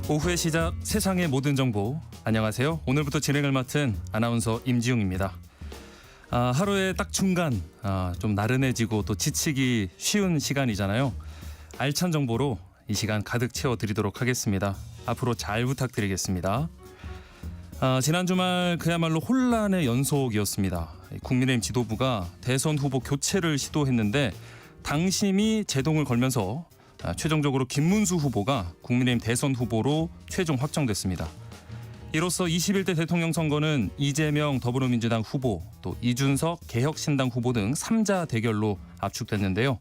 오후의 시작 세상의 모든 정보. 안녕하세요. 오늘부터 진행을 맡은 아나운서 임지웅입니다. 하루의 딱 중간 좀 나른해지고 또 지치기 쉬운 시간이잖아요. 알찬 정보로 이 시간 가득 채워드리도록 하겠습니다. 앞으로 잘 부탁드리겠습니다. 지난 주말 그야말로 혼란의 연속이었습니다. 국민의힘 지도부가 대선 후보 교체를 시도했는데 당심이 제동을 걸면서 최종적으로 김문수 후보가 국민의힘 대선 후보로 최종 확정됐습니다. 이로써 21대 대통령 선거는 이재명 더불어민주당 후보, 또 이준석 개혁신당 후보 등 3자 대결로 압축됐는데요.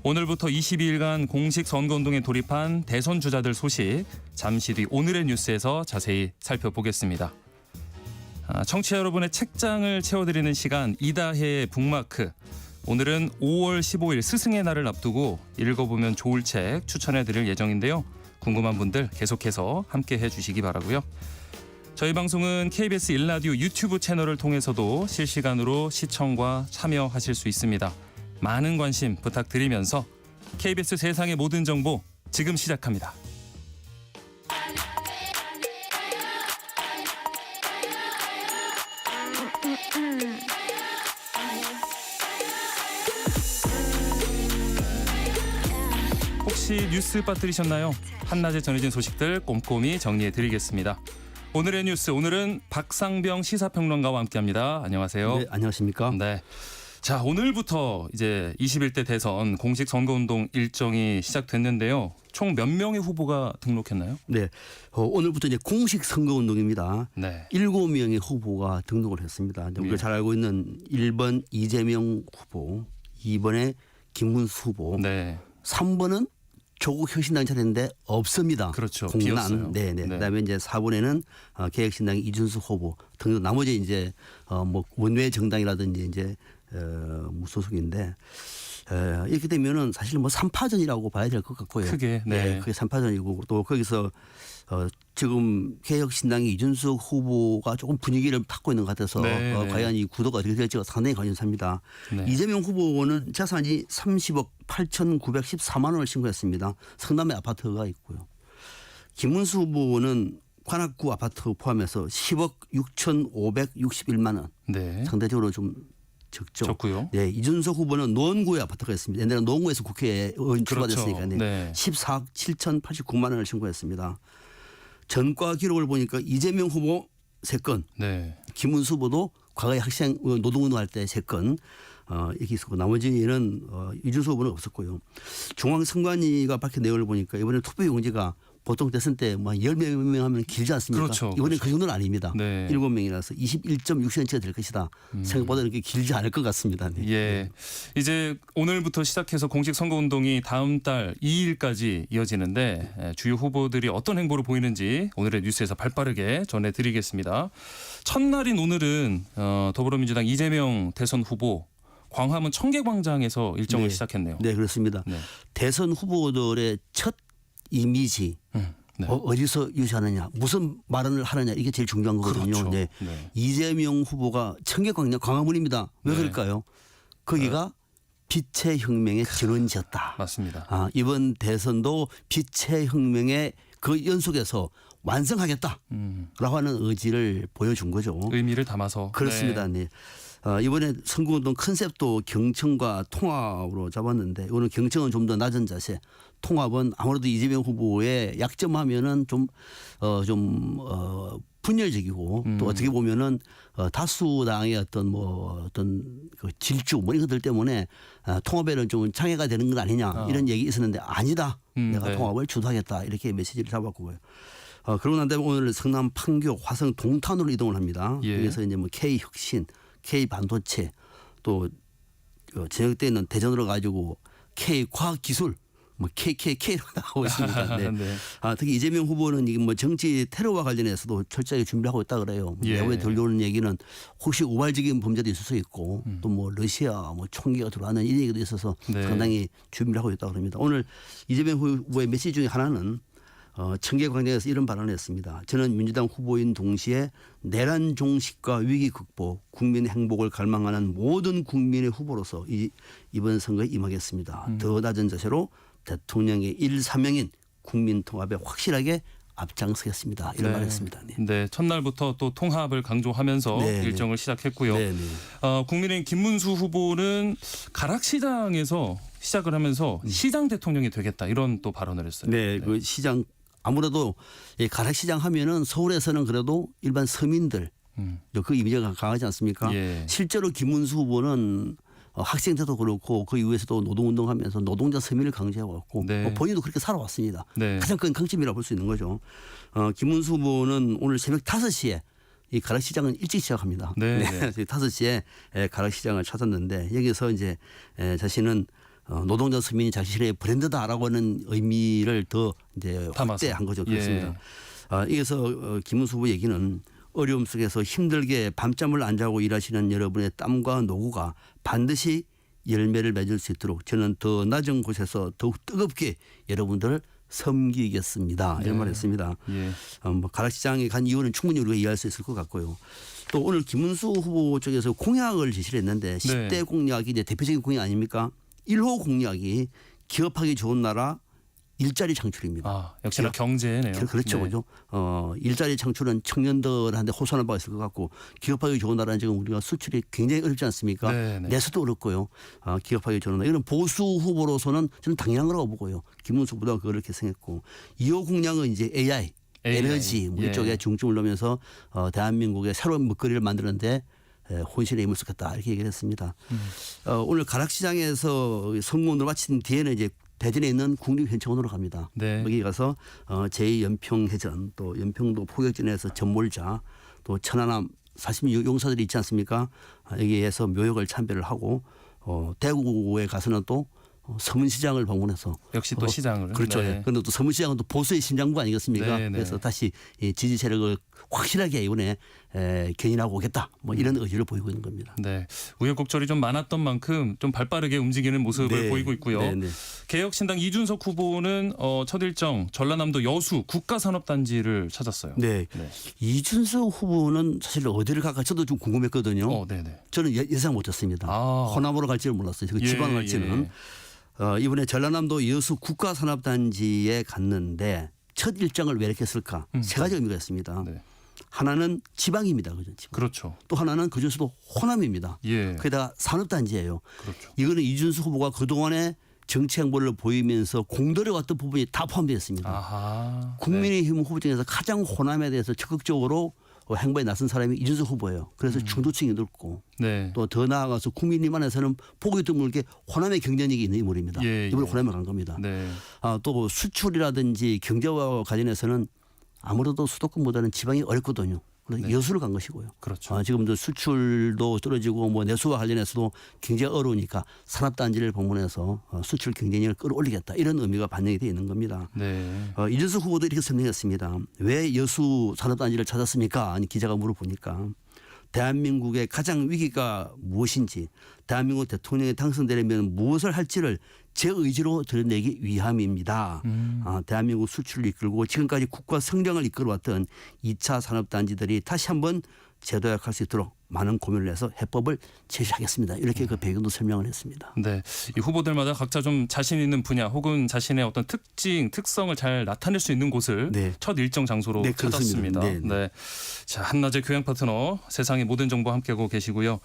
오늘부터 22일간 공식 선거운동에 돌입한 대선 주자들 소식 잠시 뒤 오늘의 뉴스에서 자세히 살펴보겠습니다. 청취자 여러분의 책장을 채워드리는 시간 이다혜의 북마크. 오늘은 5월 15일 스승의 날을 앞두고 읽어보면 좋을 책 추천해드릴 예정인데요. 궁금한 분들 계속해서 함께해 주시기 바라고요. 저희 방송은 KBS 1라디오 유튜브 채널을 통해서도 실시간으로 시청과 참여하실 수 있습니다. 많은 관심 부탁드리면서 KBS 세상의 모든 정보 지금 시작합니다. 혹시 뉴스 빠뜨리셨나요? 한낮에 전해진 소식들 꼼꼼히 정리해드리겠습니다. 오늘의 뉴스, 오늘은 박상병 시사평론가와 함께합니다. 안녕하세요. 네, 안녕하십니까? 네. 자, 오늘부터 이제 21대 대선 공식 선거운동 일정이 시작됐는데요. 총 몇 명의 후보가 등록했나요? 네, 오늘부터 이제 공식 선거운동입니다. 네. 7명의 후보가 등록을 했습니다. 우리가 잘 알고 있는 1번 이재명 후보, 2번에 김문수 후보, 네. 3번은 조국 혁신당 차례인데 없습니다. 그렇죠. 공난. 비었어요. 네. 그다음에 이제 4번에는 개혁신당 이준석 후보 등록. 나머지 이제 뭐 원외 정당이라든지 이제 무소속인데 이렇게 되면은 사실 뭐 3파전이라고 봐야 될 것 같고요. 크게. 네. 그게 3파전이고 또 거기서 지금 개혁신당의 이준석 후보가 조금 분위기를 탔고 있는 것 같아서 네. 과연 이 구도가 어떻게 될지가 상당히 관심사입니다. 네. 이재명 후보는 자산이 30억 8,914만 원을 신고했습니다. 성남에 아파트가 있고요. 김문수 후보는 관악구 아파트 포함해서 10억 6,561만 원. 네. 상대적으로 좀 적죠. 적고요. 네, 이준석 후보는 노원구에 아파트가 있습니다. 옛날에 노원구에서 국회의원 출마됐으니까 그렇죠. 네. 14억 7,089만 원을 신고했습니다. 전과 기록을 보니까 이재명 후보 3건, 네. 김문수 후보도 과거에 학생 노동운동할 때 3건 이렇게 있었고 나머지는 이준석 후보는 없었고요. 중앙선관위가 밝힌 내용을 보니까 이번에 투표용지가 보통 대선 때 뭐 10명 하면 길지 않습니까? 그렇죠. 이번엔 그렇죠. 그 정도는 아닙니다. 네. 7명이라서 21.6cm가 될 것이다. 생각보다 이렇게 길지 않을 것 같습니다. 네. 예. 이제 오늘부터 시작해서 공식 선거운동이 다음 달 2일까지 이어지는데 주요 후보들이 어떤 행보를 보이는지 오늘의 뉴스에서 발빠르게 전해드리겠습니다. 첫날인 오늘은 더불어민주당 이재명 대선 후보 광화문 청계광장에서 일정을 네. 시작했네요. 네, 그렇습니다. 네. 대선 후보들의 첫 이미지 네. 어디서 유지하느냐, 무슨 발언을 하느냐 이게 제일 중요한 거거든요. 그렇죠. 네. 네. 이재명 후보가 청계광장 광화문입니다. 왜 네. 그럴까요? 거기가 빛의 혁명의 진원지였다. 맞습니다. 이번 대선도 빛의 혁명의 그 연속에서 완성하겠다라고 하는 의지를 보여준 거죠. 의미를 담아서. 그렇습니다. 네. 이번에 선거운동 컨셉도 경청과 통합으로 잡았는데 이거는 경청은 좀 더 낮은 자세, 통합은 아무래도 이재명 후보의 약점하면은 좀 분열적이고 또 어떻게 보면은 다수당의 어떤 그 질주 뭐 이런 것들 때문에 통합에는 좀 장애가 되는 건 아니냐 이런 얘기 있었는데 아니다. 내가 네. 통합을 주도하겠다 이렇게 메시지를 잡았고요. 그러고 난 다음에 오늘 성남 판교 화성 동탄으로 이동을 합니다. 예. 그래서 이제 뭐 K혁신, K반도체 또 저녁 때는 대전으로 가지고 K과학기술 뭐 KKK로 나오고 있습니다. 네. 네. 특히 이재명 후보는 이게 뭐 정치 테러와 관련해서도 철저하게 준비하고 있다 그래요. 예. 내부에 들려오는 얘기는 혹시 우발적인 범죄도 있을 수 있고 또 뭐 러시아 뭐 총기가 들어가는 이런 얘기도 있어서 네. 상당히 준비를 하고 있다 그럽니다. 오늘 이재명 후보의 메시지 중에 하나는 청계광장에서 이런 발언을 했습니다. 저는 민주당 후보인 동시에 내란 종식과 위기 극복, 국민의 행복을 갈망하는 모든 국민의 후보로서 이번 선거에 임하겠습니다. 더 낮은 자세로 대통령의 1사명인 국민 통합에 확실하게 앞장서겠습니다. 이런 네. 말을 했습니다. 네. 네, 첫날부터 또 통합을 강조하면서 네, 네. 일정을 시작했고요. 네, 네. 국민의힘 김문수 후보는 가락시장에서 시작을 하면서 시장 대통령이 되겠다 이런 또 발언을 했어요. 네, 그 시장 아무래도 이 가락시장 하면은 서울에서는 그래도 일반 서민들 그 이미지가 강하지 않습니까? 예. 실제로 김문수 후보는 학생 때도 그렇고 그 이후에서도 노동운동하면서 노동자 서민을 강조해왔고 네. 본인도 그렇게 살아왔습니다. 네. 가장 큰 강점이라고 볼 수 있는 거죠. 김문수 후보는 오늘 새벽 5시에 이 가락시장은 일찍 시작합니다. 네, 네. 5시에 가락시장을 찾았는데 여기서 이제 자신은 노동자 서민이 자신의 브랜드다라고 하는 의미를 더 이제 담아서. 확대한 거죠. 예. 그렇습니다. 여기서 김문수 후보 얘기는 어려움 속에서 힘들게 밤잠을 안 자고 일하시는 여러분의 땀과 노고가 반드시 열매를 맺을 수 있도록 저는 더 낮은 곳에서 더욱 뜨겁게 여러분들을 섬기겠습니다. 이런 네. 말을 했습니다. 예. 뭐 가락시장에 간 이유는 충분히 우리가 이해할 수 있을 것 같고요. 또 오늘 김문수 후보 쪽에서 공약을 제시를 했는데 10대 공약이 이제 대표적인 공약 아닙니까? 1호 공약이 기업하기 좋은 나라 일자리 창출입니다. 아, 역시나 경제네요. 그렇죠, 네. 그죠. 일자리 창출은 청년들한테 호소하는 바가 있을 것 같고 기업하기 좋은 나라는 지금 우리가 수출이 굉장히 어렵지 않습니까? 네, 네. 내수도 어렵고요. 기업하기 좋은 나라. 이런 보수 후보로서는 저는 당연한 거라고 보고요. 김문수 후보가 그걸 결정했고 2호 공약은 이제 AI. 에너지 뭐 예. 이쪽에 중점을 놓으면서 대한민국의 새로운 먹거리를 만드는데 혼신의 힘을 쓰겠다 이렇게 얘기를 했습니다. 오늘 가락시장에서 성공을 마친 뒤에는 이제 대전에 있는 국립현충원으로 갑니다. 네. 여기 가서 제2연평해전 또 연평도 포격전에서 전몰자 또 천안함 46용사들이 있지 않습니까? 여기에서 묘역을 참배를 하고 대구에 가서는 또 서문시장을 방문해서 역시 또 시장을. 그렇죠. 네. 그런데 또 서문시장은 또 보수의 심장부 아니겠습니까? 네, 네. 그래서 다시 이 지지 세력을 확실하게 이번에 견인하고 오겠다. 뭐 이런 의지를 보이고 있는 겁니다. 네, 우여곡절이 좀 많았던 만큼 좀 발빠르게 움직이는 모습을 네. 보이고 있고요. 네, 네. 개혁신당 이준석 후보는 첫 일정 전라남도 여수 국가산업단지를 찾았어요. 네. 네. 이준석 후보는 사실 어디를 갈까 저도 좀 궁금했거든요. 네네. 저는 예상 못했습니다. 아. 호남으로 갈지를 몰랐어요. 그 지방 갈지는. 이번에 전라남도 여수 국가산업단지에 갔는데 첫 일정을 왜 이렇게 했을까? 세 가지 의미가 있습니다. 네. 하나는 지방입니다. 그죠? 지방. 그렇죠. 또 하나는 그중에서도 호남입니다. 예. 거기다가 산업단지예요. 그렇죠. 이거는 이준석 후보가 그동안에 정치 행보를 보이면서 공들여왔던 부분이 다 포함되어 있습니다. 아하. 국민의힘 후보 중에서 가장 호남에 대해서 적극적으로 행보에 나선 사람이 이준석 후보예요. 그래서 중도층이 넓고 네. 또 더 나아가서 국민님 안에서는 보기 드물게 호남의 경쟁력이 있는 인물입니다. 예, 이번에 예. 호남에 간 겁니다. 네. 또 수출이라든지 경제와 관련해서는 아무래도 수도권보다는 지방이 어렵거든요. 그래서 여수를 간 것이고요. 그렇죠. 지금도 수출도 떨어지고 뭐 내수와 관련해서도 굉장히 어려우니까 산업단지를 방문해서 수출 경쟁력을 끌어올리겠다 이런 의미가 반영이 되어 있는 겁니다. 네. 이준석 후보도 이렇게 설명했습니다. 왜 여수 산업단지를 찾았습니까? 아니 기자가 물어보니까 대한민국의 가장 위기가 무엇인지 대한민국 대통령이 당선되려면 무엇을 할지를 제 의지로 드러내기 위함입니다. 대한민국 수출을 이끌고 지금까지 국가 성장을 이끌어왔던 2차 산업단지들이 다시 한번 재도약할 수 있도록 많은 고민을 해서 해법을 제시하겠습니다. 이렇게 그 배경도 설명을 했습니다. 네, 이 후보들마다 각자 좀 자신 있는 분야 혹은 자신의 어떤 특징, 특성을 잘 나타낼 수 있는 곳을 네. 첫 일정 장소로 네, 찾았습니다. 그렇습니다. 네, 네. 자, 한낮의 교양 파트너 세상의 모든 정보 함께하고 계시고요.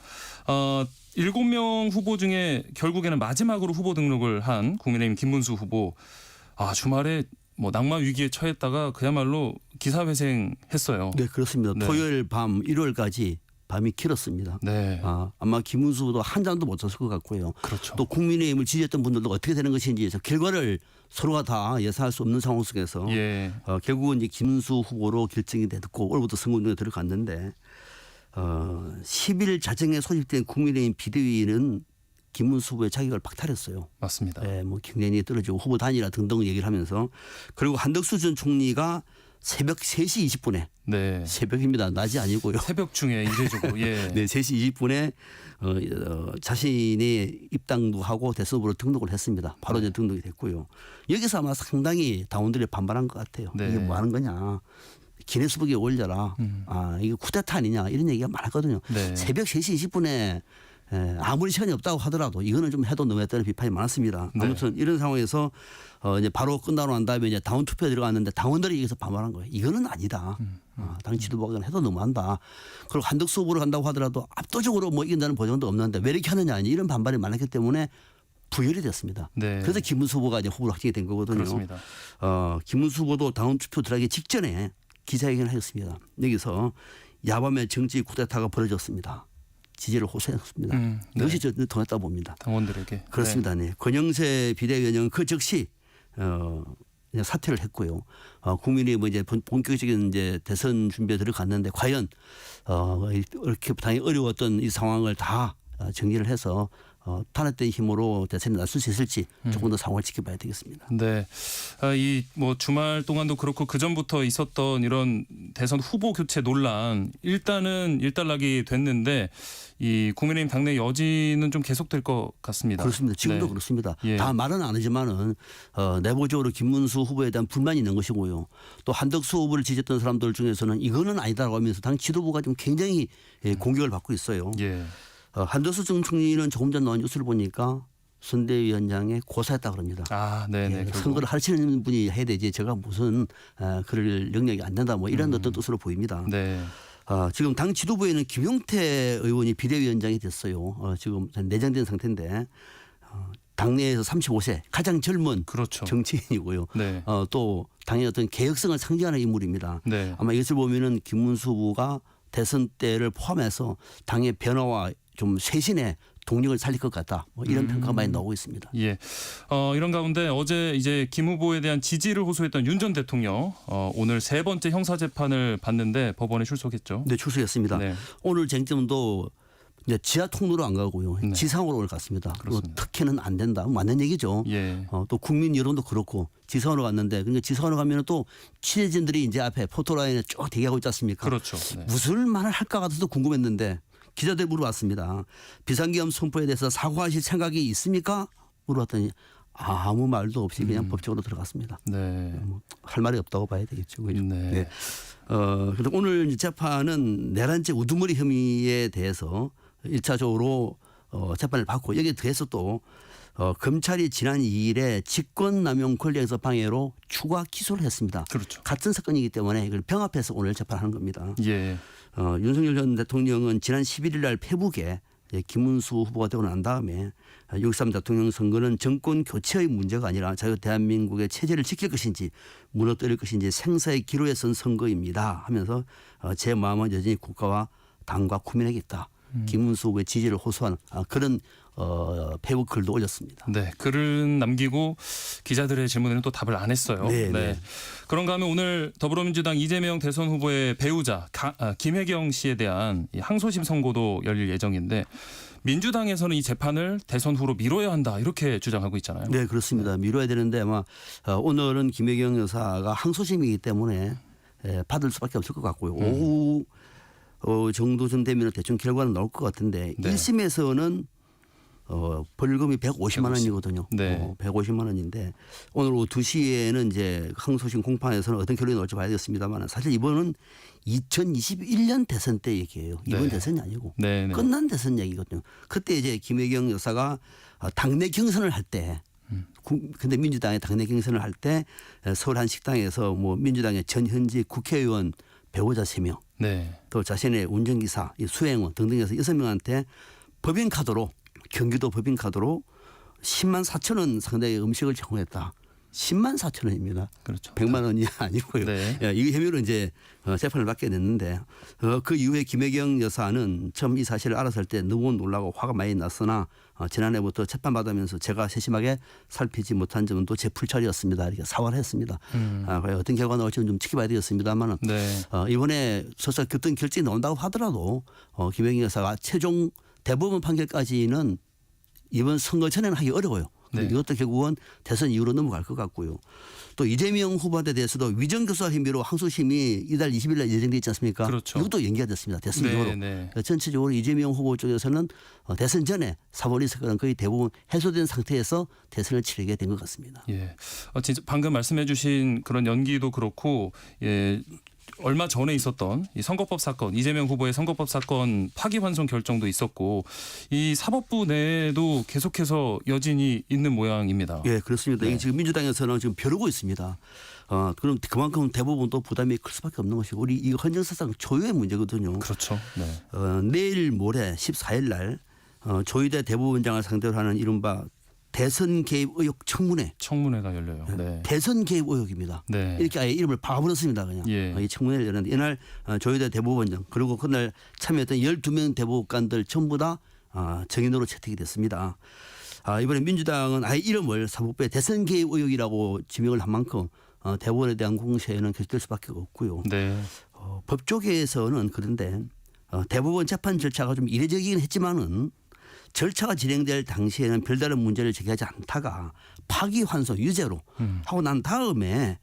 7명 후보 중에 결국에는 마지막으로 후보 등록을 한 국민의힘 김문수 후보. 주말에 뭐 낭만 위기에 처했다가 그야말로 기사회생했어요. 네, 그렇습니다. 네. 토요일 밤 일요일까지 밤이 길었습니다. 네, 아마 김문수 후보도 한 잔도 못 잤을 것 같고요. 그렇죠. 또 국민의힘을 지지했던 분들도 어떻게 되는 것인지 결과를 서로가 다 예상할 수 없는 상황 속에서 예, 결국은 이제 김문수 후보로 결정이 됐고 오늘부터 선거운동에 들어갔는데 10일 자정에 소집된 국민의힘 비대위는 김문수 후보의 자격을 박탈했어요. 맞습니다. 네, 뭐 경쟁력이 떨어지고 후보 단일화 등등 얘기를 하면서 그리고 한덕수 전 총리가 새벽 3시 20분에 네, 새벽입니다. 낮이 아니고요. 새벽 중에 이례적으로 예, 네, 3시 20분에 자신이 입당도 하고 대선 후보로 등록을 했습니다. 바로 이제 등록이 됐고요. 여기서 아마 상당히 당원들이 반발한 것 같아요. 네. 이게 뭐 하는 거냐. 기네스북에 올려라. 이게 쿠데타 아니냐 이런 얘기가 많았거든요. 네. 새벽 3시 20분에 아무리 시간이 없다고 하더라도 이거는 좀 해도 너무했다는 비판이 많았습니다. 네. 아무튼 이런 상황에서 이제 바로 끝나고 난 다음에 이제 당원 투표에 들어갔는데 당원들이 여기서 반발한 거예요. 이거는 아니다. 당 지도부가 해도 너무한다. 그리고 한덕수 후보를 간다고 하더라도 압도적으로 뭐 이긴다는 보장도 없는데 왜 이렇게 하느냐 이런 반발이 많았기 때문에 부결이 됐습니다. 네. 그래서 김문수 후보가 이제 후보로 확정이 된 거거든요. 그렇습니다. 김문수 후보도 당원 투표 들어가기 직전에 기자회견을 하셨습니다. 여기서 야밤에 정치 쿠데타가 벌어졌습니다. 지지를 호소했습니다. 네. 이것이 저 통했다 봅니다. 당원들에게. 그렇습니다. 네. 권영세 비대위원장은 그 즉시 그냥 사퇴를 했고요. 국민의힘 이제 본격적인 이제 대선 준비에 들어갔는데 과연 이렇게 당이 어려웠던 이 상황을 다 정리를 해서 탄핵된 힘으로 대선에 나설 수 있을지 조금 더 상황을 지켜봐야 되겠습니다. 네, 이 뭐 주말 동안도 그렇고 그 전부터 있었던 이런 대선 후보 교체 논란 일단은 일단락이 됐는데 이 국민의힘 당내 여지는 좀 계속될 것 같습니다. 그렇습니다. 지금도 네. 그렇습니다. 예. 다 말은 안 하지만은 내부적으로 김문수 후보에 대한 불만이 있는 것이고요. 또 한덕수 후보를 지지했던 사람들 중에서는 이거는 아니다라고 하면서 당 지도부가 좀 굉장히 공격을 받고 있어요. 예. 한덕수 전 총리는 조금 전 나온 뉴스를 보니까 선대위원장에 고사했다 그럽니다. 아, 네네. 예, 선거를 하시는 분이 해야 되지 제가 무슨 그럴 영역이 안 된다 뭐 이런 어떤 뜻으로 보입니다. 네. 지금 당 지도부에는 김용태 의원이 비대위원장이 됐어요. 지금 내정된 상태인데 당내에서 35세 가장 젊은 그렇죠. 정치인이고요. 네. 또 당의 어떤 개혁성을 상징하는 인물입니다. 네. 아마 이것을 보면은 김문수 후보가 대선 때를 포함해서 당의 변화와 좀 쇄신의 동력을 살릴 것 같다. 뭐 이런 평가가 많이 나오고 있습니다. 예. 이런 가운데 어제 이제 김 후보에 대한 지지를 호소했던 윤 전 대통령 오늘 세 번째 형사 재판을 받는데 법원에 출석했죠. 네, 출석했습니다. 네. 오늘 쟁점도 이제 지하 통로로 안 가고요. 네. 지상으로 오늘 갔습니다. 그리고 그렇습니다. 특혜는 안 된다. 맞는 얘기죠. 예. 또 국민 여론도 그렇고 지상으로 갔는데 그러니까 지상으로 가면 또 취재진들이 이제 앞에 포토라인에 쭉 대기하고 있지 않습니까? 그렇죠. 네. 무슨 말을 할까 같아서 궁금했는데 기자들 물어봤습니다. 비상계엄 선포에 대해서 사과하실 생각이 있습니까? 물어봤더니 아무 말도 없이 그냥 법적으로 들어갔습니다. 네. 할 말이 없다고 봐야 되겠죠. 그죠? 네. 네. 그래서 오늘 재판은 내란죄 우두머리 혐의에 대해서 1차적으로 재판을 받고 여기에 대해서 또 검찰이 지난 2일에 직권남용 권리에서 방해로 추가 기소를 했습니다. 그렇죠. 같은 사건이기 때문에 이걸 병합해서 오늘 재판하는 겁니다. 예. 윤석열 전 대통령은 지난 11일 날 페북에 김문수 후보가 되고 난 다음에 6.3 대통령 선거는 정권 교체의 문제가 아니라 자유 대한민국의 체제를 지킬 것인지 무너뜨릴 것인지 생사의 기로에 선 선거입니다 하면서 제 마음은 여전히 국가와 당과 국민에게 있다. 김문수 후보의 지지를 호소한 그런 페북 글도 올렸습니다. 네, 글은 남기고 기자들의 질문에는 또 답을 안 했어요. 네, 네. 그런가 하면 오늘 더불어민주당 이재명 대선 후보의 배우자 김혜경 씨에 대한 이 항소심 선고도 열릴 예정인데 민주당에서는 이 재판을 대선 후로 미뤄야 한다 이렇게 주장하고 있잖아요. 네, 그렇습니다. 미뤄야 되는데 아마 오늘은 김혜경 여사가 항소심이기 때문에 받을 수밖에 없을 것 같고요. 오후 정도쯤 되면 대충 결과는 나올 것 같은데 네. 1심에서는 벌금이 150만 원이거든요. 네. 150만 원인데 오늘 오후 2시에는 이제 항소심 공판에서는 어떤 결론이 나올지 봐야 되겠습니다만 사실 이번은 2021년 대선 때 얘기예요. 이번 네. 대선이 아니고 네, 네. 끝난 대선 얘기거든요. 그때 이제 김혜경 여사가 당내 경선을 할 때 근데 민주당의 당내 경선을 할 때 서울 한 식당에서 뭐 민주당의 전현직 국회의원 배우자 3명 네. 또 자신의 운전기사, 수행원 등등해서 6명한테 법인카드로 경기도 법인카드로 10만 4천 원 상당의 음식을 제공했다. 10만 4천 원입니다. 그렇죠. 100만 원이 아니고요. 네. 이 혐의로 이제 재판을 받게 됐는데 그 이후에 김혜경 여사는 처음 이 사실을 알았을 때 너무 놀라고 화가 많이 났으나 지난해부터 재판 받으면서 제가 세심하게 살피지 못한 점은 또 제 풀찰이었습니다. 이렇게 사과를 했습니다. 과연 어떤 결과가 나올지는 좀 지켜봐야 되겠습니다만 네. 이번에 설사 어떤 결정이 나온다고 하더라도 김혜경 여사가 최종 대법원 판결까지는 이번 선거 전에는 하기 어려워요. 네. 이것도 결국은 대선 이후로 넘어갈 것 같고요. 또 이재명 후보한테 대해서도 위정교사 혐의로 항소심이 이달 20일 날 예정돼 있지 않습니까? 그렇죠. 이것도 연기가 됐습니다. 대선 네, 이후로. 네. 전체적으로 이재명 후보 쪽에서는 대선 전에 사법리 사건은 거의 대부분 해소된 상태에서 대선을 치르게 된 것 같습니다. 예. 진짜 방금 말씀해 주신 그런 연기도 그렇고 예. 얼마 전에 있었던 이 선거법 사건, 이재명 후보의 선거법 사건 파기환송 결정도 있었고 이 사법부 내에도 계속해서 여진이 있는 모양입니다. 예, 그렇습니다. 네. 이게 지금 민주당에서는 지금 벼르고 있습니다. 그럼 그만큼 대부분 또 부담이 클 수밖에 없는 것이고 우리 이 헌정사상 초유의 문제거든요. 그렇죠. 네. 내일 모레 14일 날 조희대 대법원장을 상대로 하는 이른바 대선 개입 의혹 청문회가 열려요. 네. 대선 개입 의혹입니다. 네. 이렇게 아예 이름을 박아버렸습니다. 그냥 예. 이 청문회를 열었는데 이날 조희대 대법원장 그리고 그날 참여했던 12명 대법관들 전부 다 정인으로 채택이 됐습니다. 이번에 민주당은 아예 이름을 사법부의 대선 개입 의혹이라고 지명을 한 만큼 대법원에 대한 공세는 계속될 수밖에 없고요. 네. 법조계에서는 그런데 대법원 재판 절차가 좀 이례적이긴 했지만은 절차가 진행될 당시에는 별다른 문제를 제기하지 않다가 파기환송 유죄로 하고 난 다음에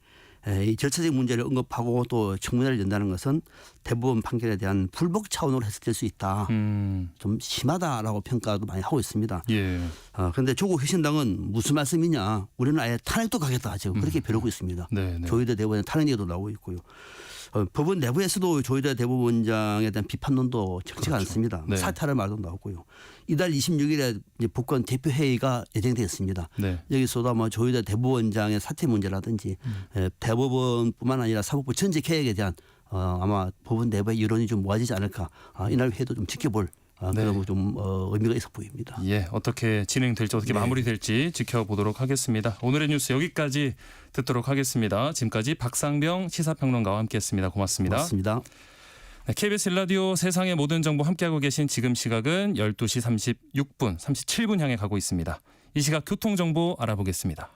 이 절차적 문제를 언급하고 또 청문회를 연다는 것은 대법원 판결에 대한 불복 차원으로 해석될 수 있다. 좀 심하다라고 평가도 많이 하고 있습니다. 예. 그런데 조국 혁신당은 무슨 말씀이냐. 우리는 아예 탄핵도 가겠다. 지금 그렇게 벼르고 있습니다. 네, 네. 조희대 대법원의 탄핵 얘기도 나오고 있고요. 법원 내부에서도 조희대 대법원장에 대한 비판론도 적지가 그렇죠. 않습니다. 네. 사퇴할 말도 나오고요. 이달 26일에 이제 복권 대표회의가 예정되어 있습니다. 네. 여기서도 아마 조희대 대법원장의 사퇴 문제라든지 대법원뿐만 아니라 사법부 전체 개혁에 대한 아마 법원 내부의 여론이 좀 모아지지 않을까. 이날 회의도 좀 지켜볼 그런 좀 의미가 있어 보입니다. 예, 어떻게 진행될지 어떻게 마무리될지 지켜보도록 하겠습니다. 오늘의 뉴스 여기까지 듣도록 하겠습니다. 지금까지 박상병 시사평론가와 함께했습니다. 고맙습니다. 고맙습니다. 네, KBS 일라디오 세상의 모든 정보 함께하고 계신 지금 시각은 12시 36분, 37분 향해 가고 있습니다. 이 시각 교통정보 알아보겠습니다.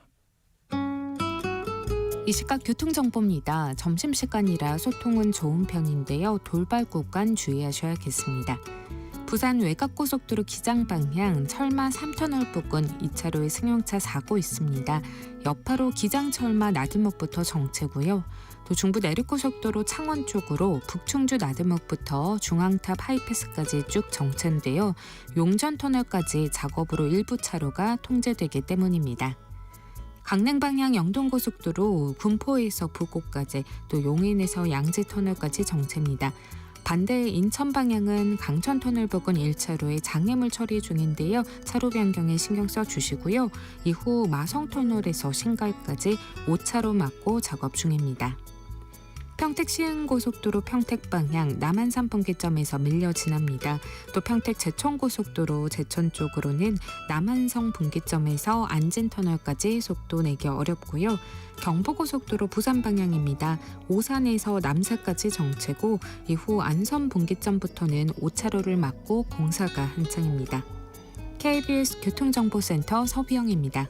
이 시각 교통정보입니다. 점심시간이라 소통은 좋은 편인데요. 돌발 구간 주의하셔야겠습니다. 부산 외곽고속도로 기장 방향 철마 3터널 부근 2차로에 승용차 사고 있습니다. 여파로 기장철마 나들목부터 정체고요. 또 중부 내륙고속도로 창원 쪽으로 북충주 나들목부터 중앙탑 하이패스까지 쭉 정체인데요. 용전터널까지 작업으로 일부 차로가 통제되기 때문입니다. 강릉 방향 영동고속도로 군포에서 부곡까지 또 용인에서 양지터널까지 정체입니다. 반대 인천 방향은 강천터널 부근 1차로에 장애물 처리 중인데요. 차로 변경에 신경 써주시고요. 이후 마성터널에서 신갈까지 5차로 막고 작업 중입니다. 평택 시흥고속도로 평택 방향 남한산 분기점에서 밀려 지납니다. 또 평택 제천고속도로 제천 쪽으로는 남한성 분기점에서 안진터널까지 속도 내기 어렵고요. 경부고속도로 부산 방향입니다. 오산에서 남사까지 정체고 이후 안선 분기점부터는 5차로를 막고 공사가 한창입니다. KBS 교통정보센터 서비영입니다.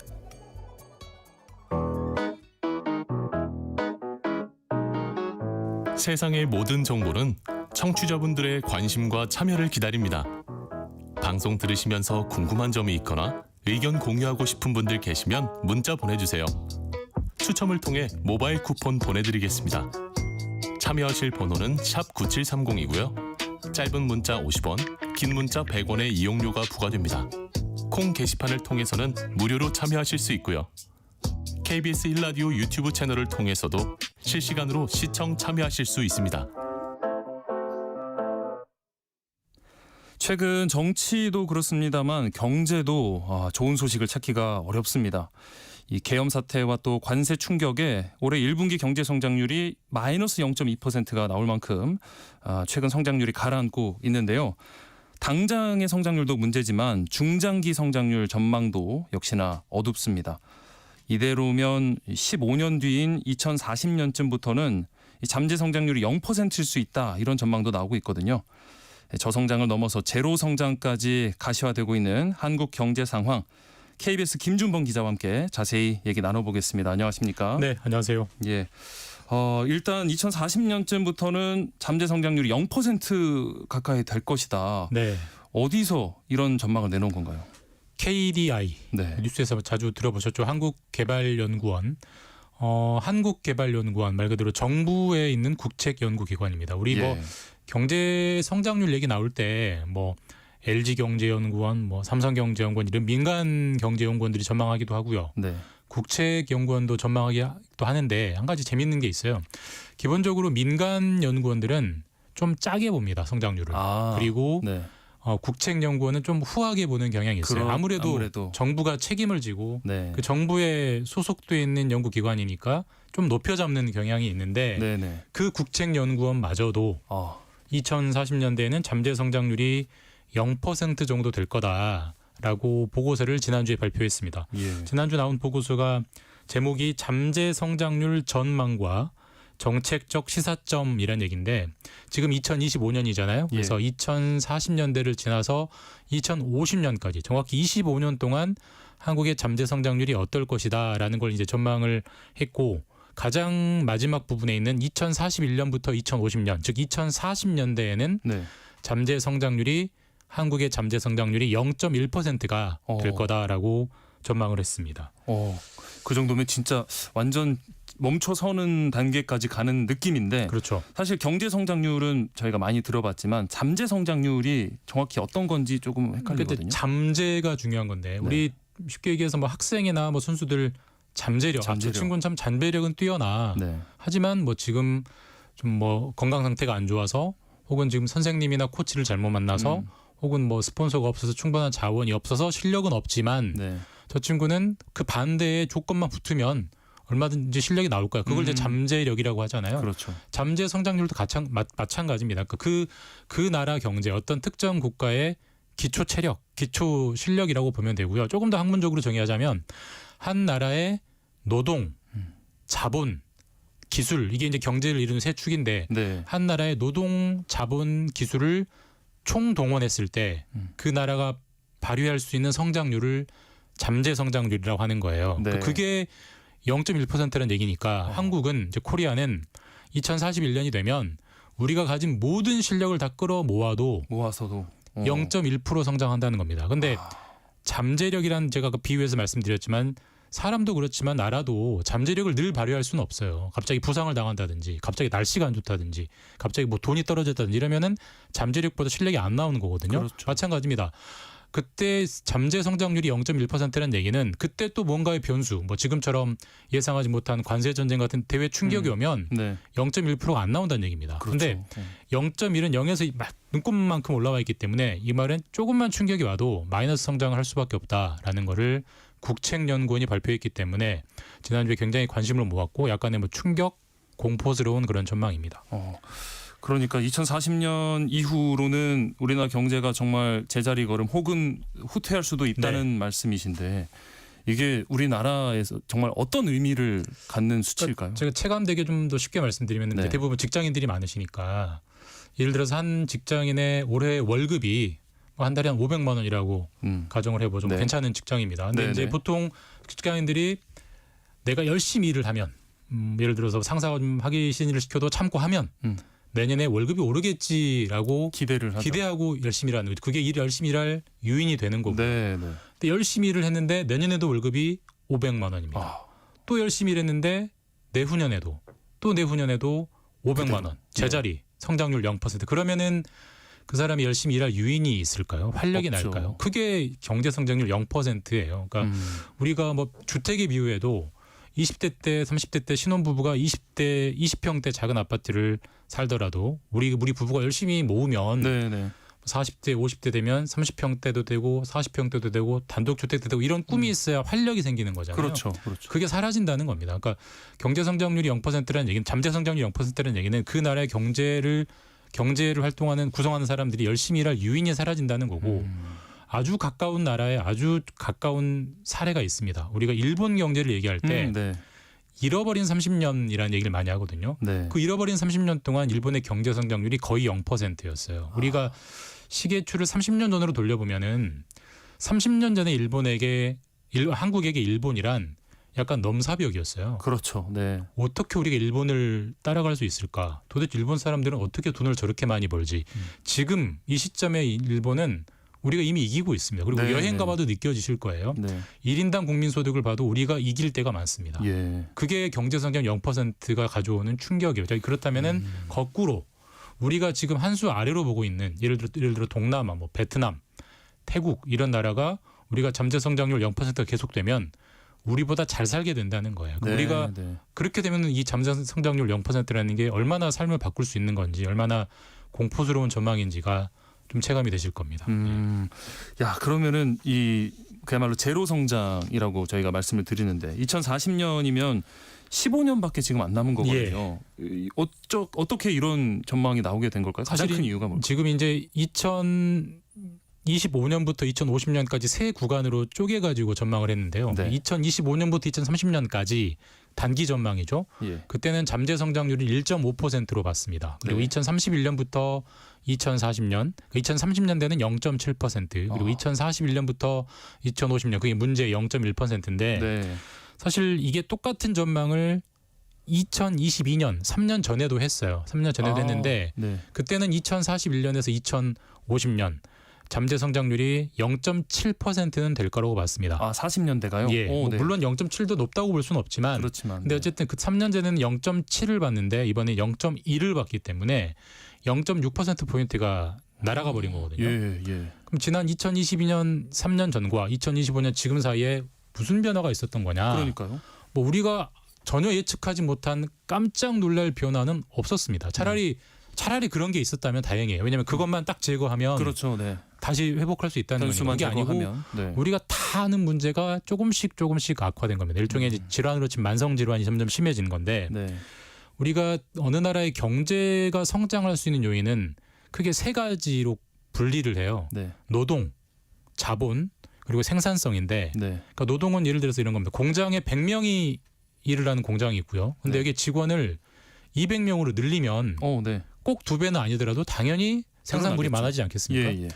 세상의 모든 정보는 청취자분들의 관심과 참여를 기다립니다. 방송 들으시면서 궁금한 점이 있거나 의견 공유하고 싶은 분들 계시면 문자 보내주세요. 추첨을 통해 모바일 쿠폰 보내드리겠습니다. 참여하실 번호는 샵 9730이고요. 짧은 문자 50원, 긴 문자 100원의 이용료가 부과됩니다. 콩 게시판을 통해서는 무료로 참여하실 수 있고요. KBS 1라디오 유튜브 채널을 통해서도 실시간으로 시청 참여하실 수 있습니다. 최근 정치도 그렇습니다만 경제도 좋은 소식을 찾기가 어렵습니다. 이 계엄 사태와 또 관세 충격에 올해 1분기 경제 성장률이 마이너스 0.2%가 나올 만큼 최근 성장률이 가라앉고 있는데요. 당장의 성장률도 문제지만 중장기 성장률 전망도 역시나 어둡습니다. 이대로면 15년 뒤인 2040년쯤부터는 잠재 성장률이 0%일 수 있다 이런 전망도 나오고 있거든요. 저성장을 넘어서 제로 성장까지 가시화되고 있는 한국 경제 상황 KBS 김준범 기자와 함께 자세히 얘기 나눠보겠습니다. 안녕하십니까? 네, 안녕하세요. 예. 일단 2040년쯤부터는 잠재 성장률이 0% 가까이 될 것이다. 네. 어디서 이런 전망을 내놓은 건가요? KDI 네. 뉴스에서 자주 들어보셨죠? 한국개발연구원. 한국개발연구원 말 그대로 정부에 있는 국책연구기관입니다. 우리 예. 뭐 경제 성장률 얘기 나올 때 뭐 LG경제연구원, 뭐 삼성경제연구원 이런 민간 경제연구원들이 전망하기도 하고요. 네. 국책연구원도 전망하기도 하는데 한 가지 재밌는 게 있어요. 기본적으로 민간 연구원들은 좀 짜게 봅니다. 성장률을. 그리고 네. 국책연구원은 좀 후하게 보는 경향이 있어요. 아무래도 정부가 책임을 지고 네. 그 정부에 소속돼 있는 연구기관이니까 좀 높여 잡는 경향이 있는데 네네. 그 국책연구원마저도 2040년대에는 잠재 성장률이 0% 정도 될 거다라고 보고서를 지난주에 발표했습니다. 예. 지난주 나온 보고서가 제목이 잠재 성장률 전망과 정책적 시사점이란 얘기인데 지금 2025년이잖아요. 그래서 2040년대를 지나서 2050년까지 정확히 25년 동안 한국의 잠재 성장률이 어떨 것이다라는 걸 이제 전망을 했고 가장 마지막 부분에 있는 2041년부터 2050년 즉 2040년대에는 네. 잠재 성장률이 한국의 잠재 성장률이 0.1%가 될 거다라고 전망을 했습니다. 그 정도면 진짜 완전 멈춰서는 단계까지 가는 느낌인데 그렇죠. 사실 경제 성장률은 저희가 많이 들어봤지만 잠재 성장률이 정확히 어떤 건지 조금 헷갈리거든요. 잠재가 중요한 건데 우리 쉽게 얘기해서 뭐 학생이나 뭐 선수들 잠재력. 저 친구는 참 잠재력은 뛰어나. 네. 하지만 뭐 지금 좀 뭐 건강 상태가 안 좋아서 혹은 지금 선생님이나 코치를 잘못 만나서 혹은 뭐 스폰서가 없어서 충분한 자원이 없어서 실력은 없지만 네. 저 친구는 그 반대의 조건만 붙으면 얼마든지 실력이 나올 거야. 그걸 이제 잠재력이라고 하잖아요. 그렇죠. 잠재 성장률도 마찬가지입니다. 그 나라 경제 어떤 특정 국가의 기초 체력, 기초 실력이라고 보면 되고요. 조금 더 학문적으로 정의하자면 한 나라의 노동, 자본, 기술 이게 이제 경제를 이루는 세 축인데 네. 한 나라의 노동, 자본, 기술을 총동원했을 때 그 나라가 발휘할 수 있는 성장률을 잠재 성장률이라고 하는 거예요. 네. 그게 0.1%라는 얘기니까 한국은 이제 코리아는 2041년이 되면 우리가 가진 모든 실력을 다 끌어 모아서도 0.1% 성장한다는 겁니다. 근데 잠재력이란 제가 그 비유해서 말씀드렸지만 사람도 그렇지만 나라도 잠재력을 늘 발휘할 수는 없어요. 갑자기 부상을 당한다든지 갑자기 날씨가 안 좋다든지 갑자기 뭐 돈이 떨어졌다든지 이러면은 잠재력보다 실력이 안 나오는 거거든요. 그렇죠. 마찬가지입니다. 그때 잠재 성장률이 0.1%라는 얘기는 그때 또 뭔가의 변수, 뭐 지금처럼 예상하지 못한 관세 전쟁 같은 대외 충격이 오면 네. 0.1%가 안 나온다는 얘기입니다. 그런데 그렇죠. 0.1은 0에서 눈곱만큼 올라와 있기 때문에 이 말은 조금만 충격이 와도 마이너스 성장을 할 수밖에 없다라는 거를 국책연구원이 발표했기 때문에 지난주에 굉장히 관심을 모았고 약간의 뭐 충격, 공포스러운 그런 전망입니다. 그러니까 2040년 이후로는 우리나라 경제가 정말 제자리 걸음 혹은 후퇴할 수도 있다는 말씀이신데 이게 우리나라에서 정말 어떤 의미를 갖는 수치일까요? 제가 체감되게 좀 더 쉽게 말씀드리면 네. 대부분 직장인들이 많으시니까 예를 들어서 한 직장인의 올해 월급이 한 달에 한 500만 원이라고 가정을 해보죠. 네. 괜찮은 직장입니다. 근데 네, 이제 네. 보통 직장인들이 내가 열심히 일을 하면 예를 들어서 상사가 좀 하기 신일을 시켜도 참고 하면 내년에 월급이 오르겠지라고 기대를 하죠. 기대하고 열심히 일하는 거죠. 그게 열심히 일할 요인이 되는 거고. 네, 네. 근데 열심히 일을 했는데 내년에도 월급이 500만 원입니다. 또 열심히 일했는데 내후년에도 또 내후년에도 500만 원. 제자리 성장률 0%. 그러면은 그 사람이 열심히 일할 유인이 있을까요? 활력이 없죠. 날까요? 그게 경제 성장률 0%예요. 그러니까 우리가 뭐 주택의 비유에도 20대 때 30대 때 신혼부부가 20평대 작은 아파트를 살더라도 우리 부부가 열심히 모으면 네, 네. 40대 50대 되면 30평대도 되고 40평대도 되고 단독주택도 되고 이런 꿈이 있어야 활력이 생기는 거잖아요. 그렇죠. 그렇죠. 그게 사라진다는 겁니다. 그러니까 경제 성장률이 0%라는 얘기는 잠재 성장률이 0%라는 얘기는 그 나라의 경제를 활동하는 구성하는 사람들이 열심히 일할 유인이 사라진다는 거고 아주 가까운 나라에 아주 가까운 사례가 있습니다. 우리가 일본 경제를 얘기할 때 네. 잃어버린 30년이라는 얘기를 많이 하거든요. 네. 그 잃어버린 30년 동안 일본의 경제 성장률이 거의 0%였어요. 우리가 시계추를 30년 전으로 돌려보면은 30년 전에 한국에게 일본이란 약간 넘사벽이었어요. 그렇죠. 네. 어떻게 우리가 일본을 따라갈 수 있을까? 도대체 일본 사람들은 어떻게 돈을 저렇게 많이 벌지? 지금 이 시점에 일본은 우리가 이미 이기고 있습니다. 그리고 네, 여행 네. 가봐도 느껴지실 거예요. 네. 1인당 국민소득을 봐도 우리가 이길 때가 많습니다. 예. 그게 경제성장 0%가 가져오는 충격이에요. 그렇다면은 거꾸로 우리가 지금 한 수 아래로 보고 있는 예를 들어 동남아, 뭐 베트남, 태국 이런 나라가 우리가 잠재 성장률 0%가 계속되면 우리보다 잘 살게 된다는 거예요. 우리가 네. 그렇게 되면 이 잠재 성장률 0%라는 게 얼마나 삶을 바꿀 수 있는 건지, 얼마나 공포스러운 전망인지가 좀 체감이 되실 겁니다. 야, 그러면은 이 그야말로 제로 성장이라고 저희가 말씀을 드리는데 2040년이면 15년밖에 지금 안 남은 거거든요. 어떻게 이런 전망이 나오게 된 걸까요? 가장 큰 이유가 뭘까요? 지금 이제 2025년부터 2050년까지 세 구간으로 쪼개가지고 전망을 했는데요. 네. 2025년부터 2030년까지 단기 전망이죠. 예. 그때는 잠재 성장률이 1.5%로 봤습니다. 그리고 네. 2031년부터 2040년, 2030년대는 0.7%, 그리고 2041년부터 2050년 그게 문제의 0.1%인데 네. 사실 이게 똑같은 전망을 2022년 3년 전에도 했어요. 3년 전에도 했는데 네. 그때는 2041년에서 2050년 잠재 성장률이 0.7%는 될 거라고 봤습니다. 40년대가요? 예, 뭐 물론 0.7도 높다고 볼 수는 없지만 그렇지만. 근데 어쨌든 그 3년 전에는 0.7을 봤는데 이번에 0.1을 봤기 때문에 0.6%포인트가 날아가 버린 거거든요. 예. 그럼 지난 2022년 3년 전과 2025년 지금 사이에 무슨 변화가 있었던 거냐? 그러니까요. 뭐 우리가 전혀 예측하지 못한 깜짝 놀랄 변화는 없었습니다. 차라리 그런 게 있었다면 다행이에요. 왜냐하면 그것만 딱 제거하면 그렇죠. 네. 다시 회복할 수 있다는 거니까. 변수만 그게 아니고 제거하면. 네. 우리가 다 아는 문제가 조금씩 악화된 겁니다. 일종의 이제 질환으로 치면 만성 질환이 점점 심해지는 건데 네. 우리가 어느 나라의 경제가 성장할 수 있는 요인은 크게 세 가지로 분리를 해요. 네. 노동, 자본, 그리고 생산성인데 네. 그러니까 노동은 예를 들어서 이런 겁니다. 공장에 100명이 일을 하는 공장이 있고요. 근데 네. 여기 직원을 200명으로 늘리면 네. 꼭 2배는 아니더라도 당연히 생산물이 늘어나겠죠. 많아지지 않겠습니까? 예.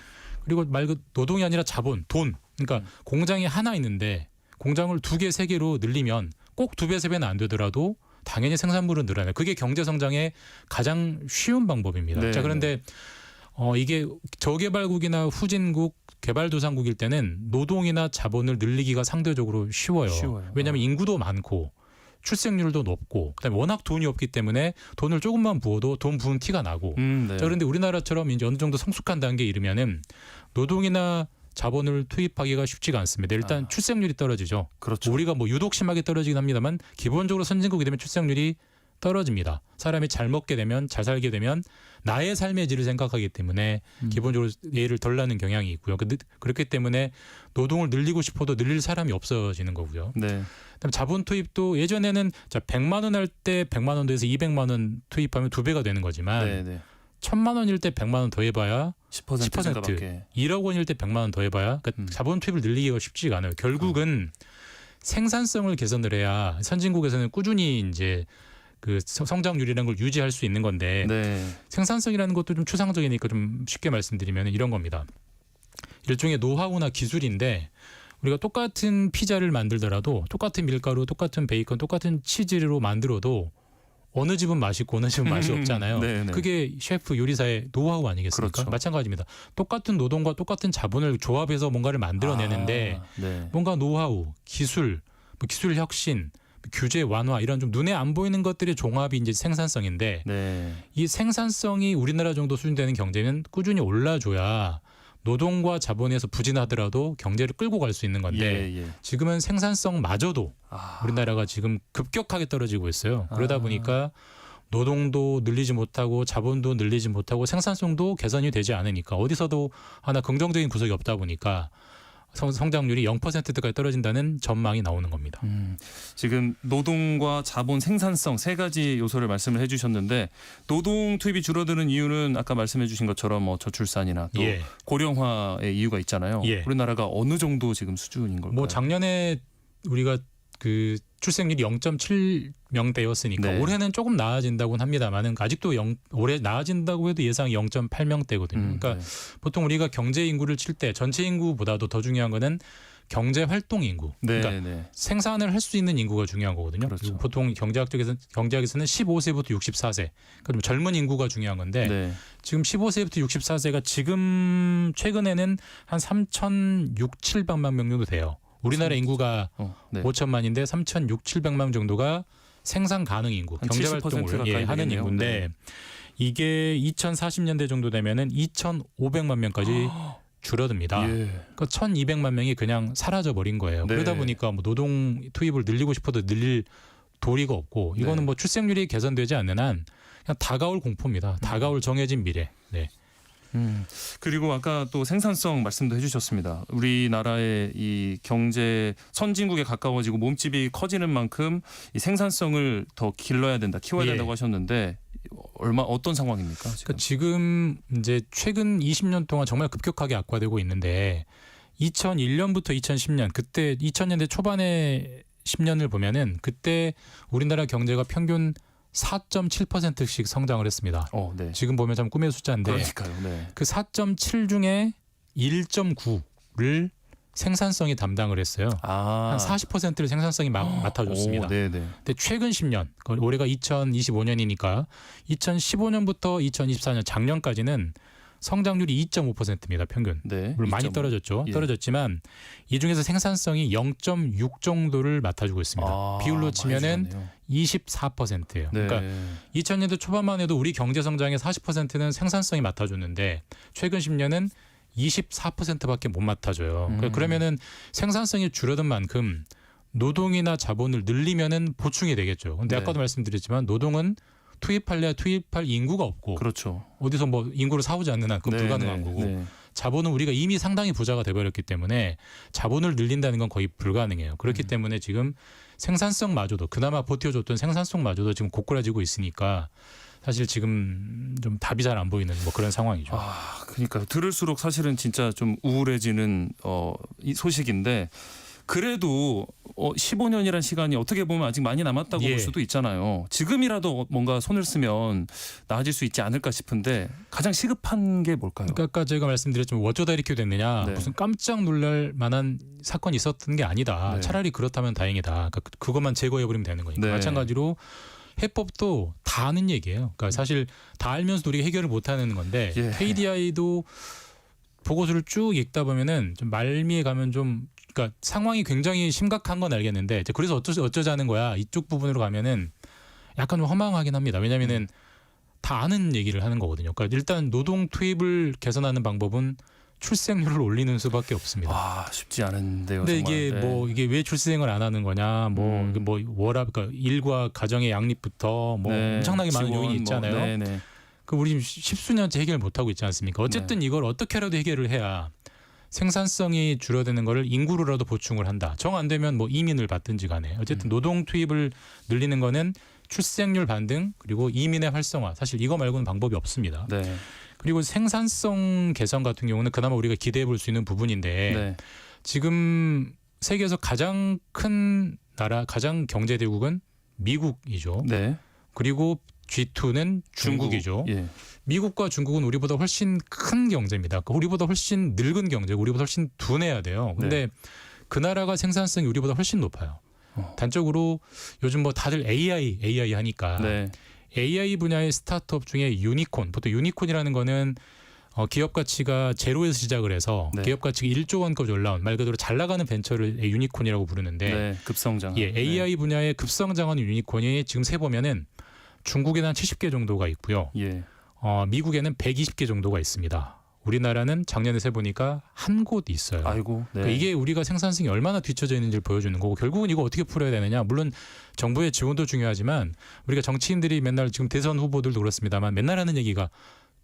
그리고 말 그 노동이 아니라 자본, 돈. 그러니까 공장이 하나 있는데 공장을 2개, 3개로 늘리면 꼭 2배, 3배는 안 되더라도 당연히 생산물은 늘어나요. 그게 경제 성장의 가장 쉬운 방법입니다. 네, 자, 그런데 이게 저개발국이나 후진국, 개발도상국일 때는 노동이나 자본을 늘리기가 상대적으로 쉬워요. 왜냐하면 인구도 많고 출생률도 높고 그다음에 워낙 돈이 없기 때문에 돈을 조금만 부어도 돈 부은 티가 나고. 네. 자, 그런데 우리나라처럼 이제 어느 정도 성숙한 단계에 이르면은 노동이나 자본을 투입하기가 쉽지가 않습니다. 일단 출생률이 떨어지죠. 그렇죠. 우리가 뭐 유독 심하게 떨어지긴 합니다만 기본적으로 선진국이 되면 출생률이 떨어집니다. 사람이 잘 먹게 되면 잘 살게 되면 나의 삶의 질을 생각하기 때문에 기본적으로 예를 덜 나는 경향이 있고요. 그렇기 때문에 노동을 늘리고 싶어도 늘릴 사람이 없어지는 거고요. 네. 그다음에 자본 투입도 예전에는 100만 원 할 때 100만 원 돼서 200만 원 투입하면 2배가 되는 거지만 네. 1000만 원일 때 100만 원 더 해봐야 10%밖에. 1억 원일 때 100만 원 더 해봐야 그러니까 자본 투입을 늘리기가 쉽지가 않아요. 결국은 생산성을 개선을 해야 선진국에서는 꾸준히 이제 그 성장률이라는 걸 유지할 수 있는 건데 네. 생산성이라는 것도 좀 추상적이니까 좀 쉽게 말씀드리면 이런 겁니다. 일종의 노하우나 기술인데 우리가 똑같은 피자를 만들더라도 똑같은 밀가루, 똑같은 베이컨, 똑같은 치즈로 만들어도 어느 집은 맛있고 어느 집은 맛이 없잖아요. 네. 그게 셰프 요리사의 노하우 아니겠습니까? 그렇죠. 마찬가지입니다. 똑같은 노동과 똑같은 자본을 조합해서 뭔가를 만들어내는데 네. 뭔가 노하우, 기술, 기술 혁신, 규제 완화 이런 좀 눈에 안 보이는 것들의 종합이 이제 생산성인데 네. 이 생산성이 우리나라 정도 수준 되는 경제는 꾸준히 올라줘야 노동과 자본에서 부진하더라도 경제를 끌고 갈 수 있는 건데 예. 지금은 생산성마저도 우리나라가 지금 급격하게 떨어지고 있어요. 그러다 보니까 노동도 늘리지 못하고 자본도 늘리지 못하고 생산성도 개선이 되지 않으니까 어디서도 하나 긍정적인 구석이 없다 보니까 성장률이 0%까지 떨어진다는 전망이 나오는 겁니다. 지금 노동과 자본, 생산성 세 가지 요소를 말씀을 해주셨는데 노동 투입이 줄어드는 이유는 아까 말씀해주신 것처럼 뭐 저출산이나 또 고령화의 이유가 있잖아요. 우리나라가 어느 정도 지금 수준인 걸까요? 뭐 작년에 우리가 그 출생률이 0.7명대였으니까 네. 올해는 조금 나아진다고는 합니다만은 아직도 올해 나아진다고 해도 예상이 0.8명대거든요. 그러니까 보통 우리가 경제 인구를 칠 때 전체 인구보다도 더 중요한 거는 경제 활동 인구. 그러니까 생산을 할 수 있는 인구가 중요한 거거든요. 그렇죠. 보통 경제학에서는 15세부터 64세. 그러니까 젊은 인구가 중요한 건데 지금 15세부터 64세가 지금 최근에는 한 3,600~700만 명 정도 돼요. 우리나라 인구가 5천만인데 3,600~700만 정도가 생산 가능 인구, 경제 활동을 하는 인구인데 이게 2040년대 정도 되면은 2,500만 명까지 줄어듭니다. 예. 그러니까 1,200만 명이 그냥 사라져 버린 거예요. 네. 그러다 보니까 뭐 노동 투입을 늘리고 싶어도 늘릴 도리가 없고 이거는 네. 뭐 출생률이 개선되지 않는 한 그냥 다가올 공포입니다. 다가올 정해진 미래. 네. 그리고 아까 또 생산성 말씀도 해주셨습니다. 우리나라의 이 경제 선진국에 가까워지고 몸집이 커지는 만큼 이 생산성을 더 길러야 된다, 키워야 예. 된다고 하셨는데 어떤 상황입니까? 지금? 그러니까 지금 이제 최근 20년 동안 정말 급격하게 악화되고 있는데 2001년부터 2010년 그때 2000년대 초반에 10년을 보면은 그때 우리나라 경제가 평균 4.7%씩 성장을 했습니다. 네. 지금 보면 참 꿈의 숫자인데 그러니까요. 네. 그 4.7 중에 1.9를 생산성이 담당을 했어요. 한 40%를 생산성이 맡아줬습니다. 네네. 근데 최근 10년, 올해가 2025년이니까 2015년부터 2024년 작년까지는 성장률이 2.5%입니다. 평균. 네. 물론 많이 2.5. 떨어졌죠. 예. 떨어졌지만 이 중에서 생산성이 0.6 정도를 맡아주고 있습니다. 비율로 치면은 24%예요. 네. 그러니까 2000년대 초반만 해도 우리 경제 성장의 40%는 생산성이 맡아줬는데 최근 10년은 24%밖에 못 맡아줘요. 그러면은 생산성이 줄어든 만큼 노동이나 자본을 늘리면은 보충이 되겠죠. 근데 네. 아까도 말씀드렸지만 노동은 투입할 인구가 없고 그렇죠. 어디서 뭐 인구를 사오지 않는 한 그건 불가능한 거고 네. 자본은 우리가 이미 상당히 부자가 돼버렸기 때문에 자본을 늘린다는 건 거의 불가능해요. 그렇기 때문에 지금 생산성마저도 그나마 버텨줬던 생산성마저도 지금 고꾸라지고 있으니까 사실 지금 좀 답이 잘 안 보이는 뭐 그런 상황이죠. 그러니까 들을수록 사실은 진짜 좀 우울해지는 이 소식인데 그래도 15년이란 시간이 어떻게 보면 아직 많이 남았다고 예. 볼 수도 있잖아요. 지금이라도 뭔가 손을 쓰면 나아질 수 있지 않을까 싶은데 가장 시급한 게 뭘까요? 그러니까 아까 제가 말씀드렸지만 어쩌다 이렇게 됐느냐 네. 무슨 깜짝 놀랄 만한 사건이 있었던 게 아니다. 네. 차라리 그렇다면 다행이다. 그러니까 그것만 제거해버리면 되는 거니까. 네. 마찬가지로 해법도 다 아는 얘기예요. 그러니까 사실 다 알면서도 우리가 해결을 못하는 건데 예. KDI도 보고서를 쭉 읽다 보면은 좀 말미에 가면 좀 그러니까 상황이 굉장히 심각한 건 알겠는데 이제 그래서 어쩌자는 거야 이쪽 부분으로 가면은 약간 좀 허망하긴 합니다. 왜냐하면은 다 아는 얘기를 하는 거거든요. 그러니까 일단 노동 투입을 개선하는 방법은 출생률을 올리는 수밖에 없습니다. 쉽지 않은데요. 근데 정말. 이게 네. 뭐 이게 왜 출생을 안 하는 거냐, 뭐 이게 뭐 월합, 그러니까 일과 가정의 양립부터 뭐 네. 엄청나게 많은 지원, 요인이 있잖아요. 네, 네. 그 우리 지금 십수년째 해결 못 하고 있지 않습니까? 어쨌든 이걸 어떻게라도 해결을 해야 생산성이 줄어드는 거를 인구로라도 보충을 한다. 정 안 되면 뭐 이민을 받든지 간에 어쨌든 노동 투입을 늘리는 거는 출생률 반등 그리고 이민의 활성화. 사실 이거 말고는 방법이 없습니다. 네. 그리고 생산성 개선 같은 경우는 그나마 우리가 기대해 볼 수 있는 부분인데 네. 지금 세계에서 가장 큰 나라, 가장 경제 대국은 미국이죠. 네. 그리고 G2는 중국이죠. 예. 미국과 중국은 우리보다 훨씬 큰 경제입니다. 그러니까 우리보다 훨씬 늙은 경제, 우리보다 훨씬 둔해야 돼요. 근데 그 나라가 생산성이 우리보다 훨씬 높아요. 단적으로 요즘 뭐 다들 AI 하니까 네. AI 분야의 스타트업 중에 유니콘, 보통 유니콘이라는 거는 기업 가치가 제로에서 시작을 해서 네. 기업 가치가 1조 원까지 올라온 말 그대로 잘 나가는 벤처를 유니콘이라고 부르는데 네. 급성장. 예, AI 분야의 급성장하는 유니콘이 지금 세 보면은 중국에는 한 70개 정도가 있고요. 예. 미국에는 120개 정도가 있습니다. 우리나라는 작년에 세 보니까 한 곳 있어요. 아이고. 네. 그러니까 이게 우리가 생산성이 얼마나 뒤처져 있는지를 보여주는 거고 결국은 이거 어떻게 풀어야 되느냐. 물론 정부의 지원도 중요하지만 우리가 정치인들이 맨날 지금 대선 후보들도 그렇습니다만 맨날 하는 얘기가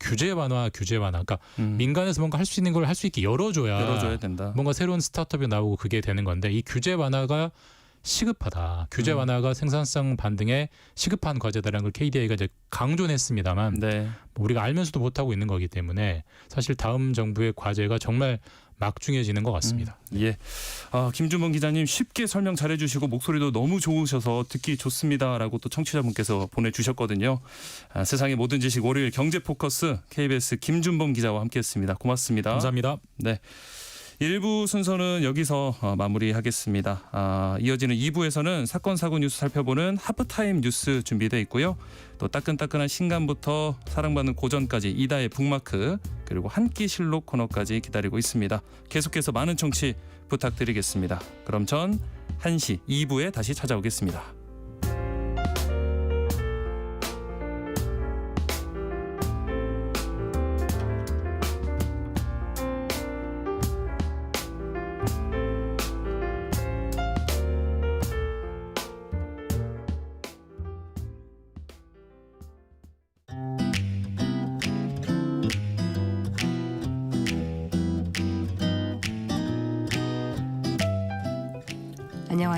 규제 완화. 그러니까 민간에서 뭔가 할 수 있는 걸 할 수 있게 열어줘야 된다. 뭔가 새로운 스타트업이 나오고 그게 되는 건데 이 규제 완화가 시급하다. 규제 완화가 생산성 반등에 시급한 과제다라는 걸 KDI가 이제 강조는 했습니다만 네. 우리가 알면서도 못하고 있는 거기 때문에 사실 다음 정부의 과제가 정말 막중해지는 것 같습니다. 예. 김준범 기자님 쉽게 설명 잘해주시고 목소리도 너무 좋으셔서 듣기 좋습니다라고 또 청취자분께서 보내주셨거든요. 세상의 모든 지식 월요일 경제 포커스 KBS 김준범 기자와 함께했습니다. 고맙습니다. 감사합니다. 네. 1부 순서는 여기서 마무리하겠습니다. 이어지는 2부에서는 사건 사고 뉴스 살펴보는 하프타임 뉴스 준비되어 있고요. 또 따끈따끈한 신간부터 사랑받는 고전까지 이다의 북마크 그리고 한 끼 실록 코너까지 기다리고 있습니다. 계속해서 많은 청취 부탁드리겠습니다. 그럼 전 1시 2부에 다시 찾아오겠습니다.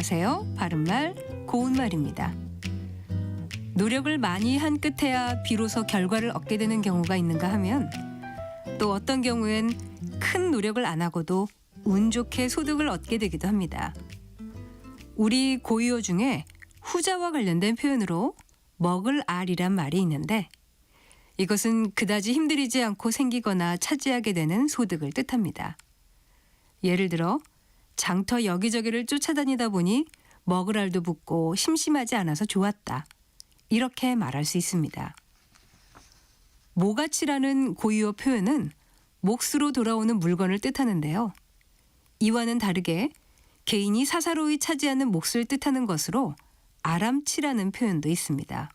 안녕하세요. 바른말 고운말입니다. 노력을 많이 한 끝에야 비로소 결과를 얻게 되는 경우가 있는가 하면 또 어떤 경우엔 큰 노력을 안 하고도 운 좋게 소득을 얻게 되기도 합니다. 우리 고유어 중에 후자와 관련된 표현으로 먹을 알이란 말이 있는데 이것은 그다지 힘들이지 않고 생기거나 차지하게 되는 소득을 뜻합니다. 예를 들어 장터 여기저기를 쫓아다니다 보니 먹을 알도 붙고 심심하지 않아서 좋았다. 이렇게 말할 수 있습니다. 모가치라는 고유어 표현은 몫으로 돌아오는 물건을 뜻하는데요. 이와는 다르게 개인이 사사로이 차지하는 몫을 뜻하는 것으로 아람치라는 표현도 있습니다.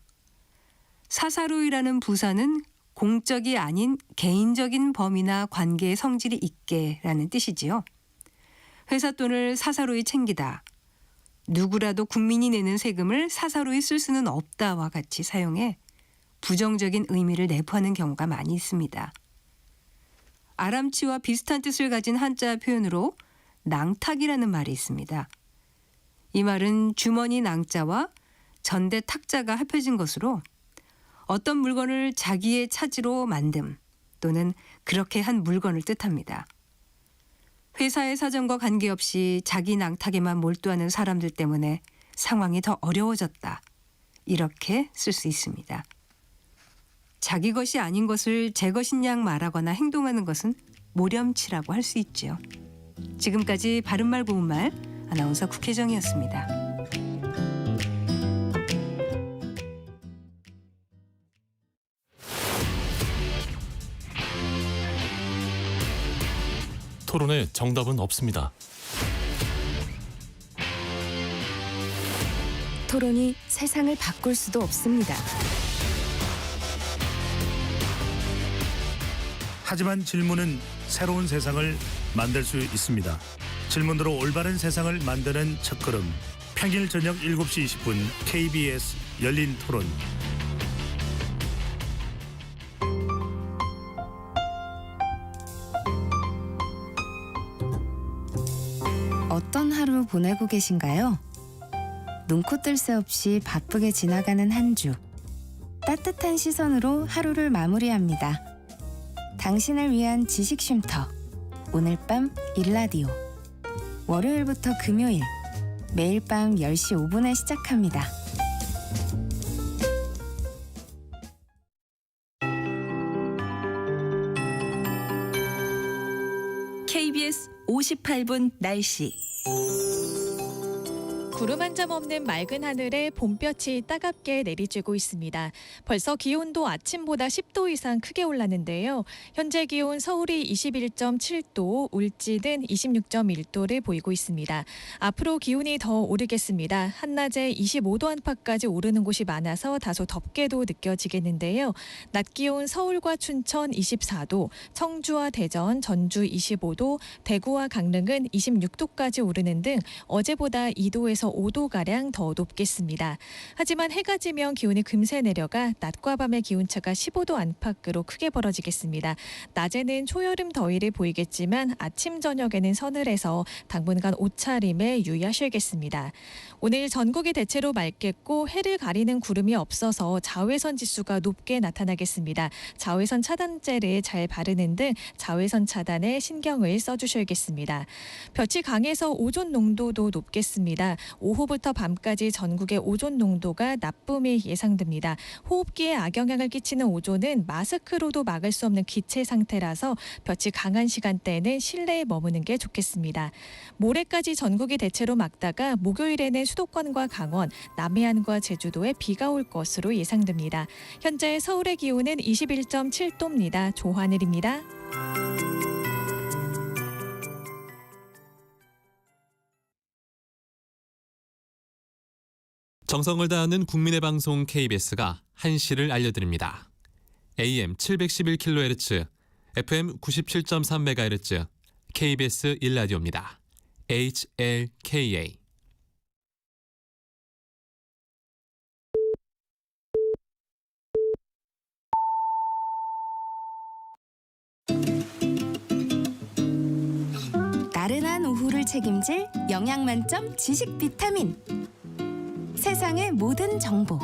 사사로이라는 부사는 공적이 아닌 개인적인 범위나 관계의 성질이 있게라는 뜻이지요. 회사 돈을 사사로이 챙기다. 누구라도 국민이 내는 세금을 사사로이 쓸 수는 없다와 같이 사용해 부정적인 의미를 내포하는 경우가 많이 있습니다. 아람치와 비슷한 뜻을 가진 한자 표현으로 낭탁이라는 말이 있습니다. 이 말은 주머니 낭자와 전대 탁자가 합해진 것으로 어떤 물건을 자기의 차지로 만듦 또는 그렇게 한 물건을 뜻합니다. 회사의 사정과 관계없이 자기 낭탁에만 몰두하는 사람들 때문에 상황이 더 어려워졌다. 이렇게 쓸 수 있습니다. 자기 것이 아닌 것을 제 것인 양 말하거나 행동하는 것은 모렴치라고 할 수 있죠. 지금까지 바른말 고운말 아나운서 국혜정이었습니다. 토론에 정답은 없습니다. 토론이 세상을 바꿀 수도 없습니다. 하지만 질문은 새로운 세상을 만들 수 있습니다. 질문으로 올바른 세상을 만드는 첫걸음. 평일 저녁 7시 20분 KBS 열린 토론. 어떤 하루 보내고 계신가요? 눈코 뜰 새 없이 바쁘게 지나가는 한 주. 따뜻한 시선으로 하루를 마무리합니다. 당신을 위한 지식 쉼터. 오늘 밤 일라디오. 월요일부터 금요일 매일 밤 10시 5분에 시작합니다. KBS 58분 날씨. 구름 한 점 없는 맑은 하늘에 봄볕이 따갑게 내리쬐고 있습니다. 벌써 기온도 아침보다 10도 이상 크게 올랐는데요. 현재 기온 서울이 21.7도, 울진은 26.1도를 보이고 있습니다. 앞으로 기온이 더 오르겠습니다. 한낮에 25도 안팎까지 오르는 곳이 많아서 다소 덥게도 느껴지겠는데요. 낮 기온 서울과 춘천 24도, 청주와 대전, 전주 25도, 대구와 강릉은 26도까지 오르는 등 어제보다 2도에서 5도가량 더 높겠습니다. 하지만 해가 지면 기온이 금세 내려가 낮과 밤의 기온차가 15도 안팎으로 크게 벌어지겠습니다. 낮에는 초여름 더위를 보이겠지만 아침 저녁에는 서늘해서 당분간 옷차림에 유의하셔야겠습니다. 오늘 전국이 대체로 맑겠고 해를 가리는 구름이 없어서 자외선 지수가 높게 나타나겠습니다. 자외선 차단제를 잘 바르는 등 자외선 차단에 신경을 써주셔야겠습니다. 볕이 강해서 오존 농도도 높겠습니다. 오후부터 밤까지 전국의 오존 농도가 나쁨이 예상됩니다. 호흡기에 악영향을 끼치는 오존은 마스크로도 막을 수 없는 기체 상태라서 볕이 강한 시간대에는 실내에 머무는 게 좋겠습니다. 모레까지 전국이 대체로 맑다가 목요일에는 수도권과 강원, 남해안과 제주도에 비가 올 것으로 예상됩니다. 현재 서울의 기온은 21.7도입니다. 조하늘입니다. 정성을 다하는 국민의 방송 KBS가 한시를 알려드립니다. AM 711kHz, FM 97.3MHz, KBS 1라디오입니다. HLKA. 나른한 오후를 책임질 영양 만점 지식 비타민. 세상의 모든 정보.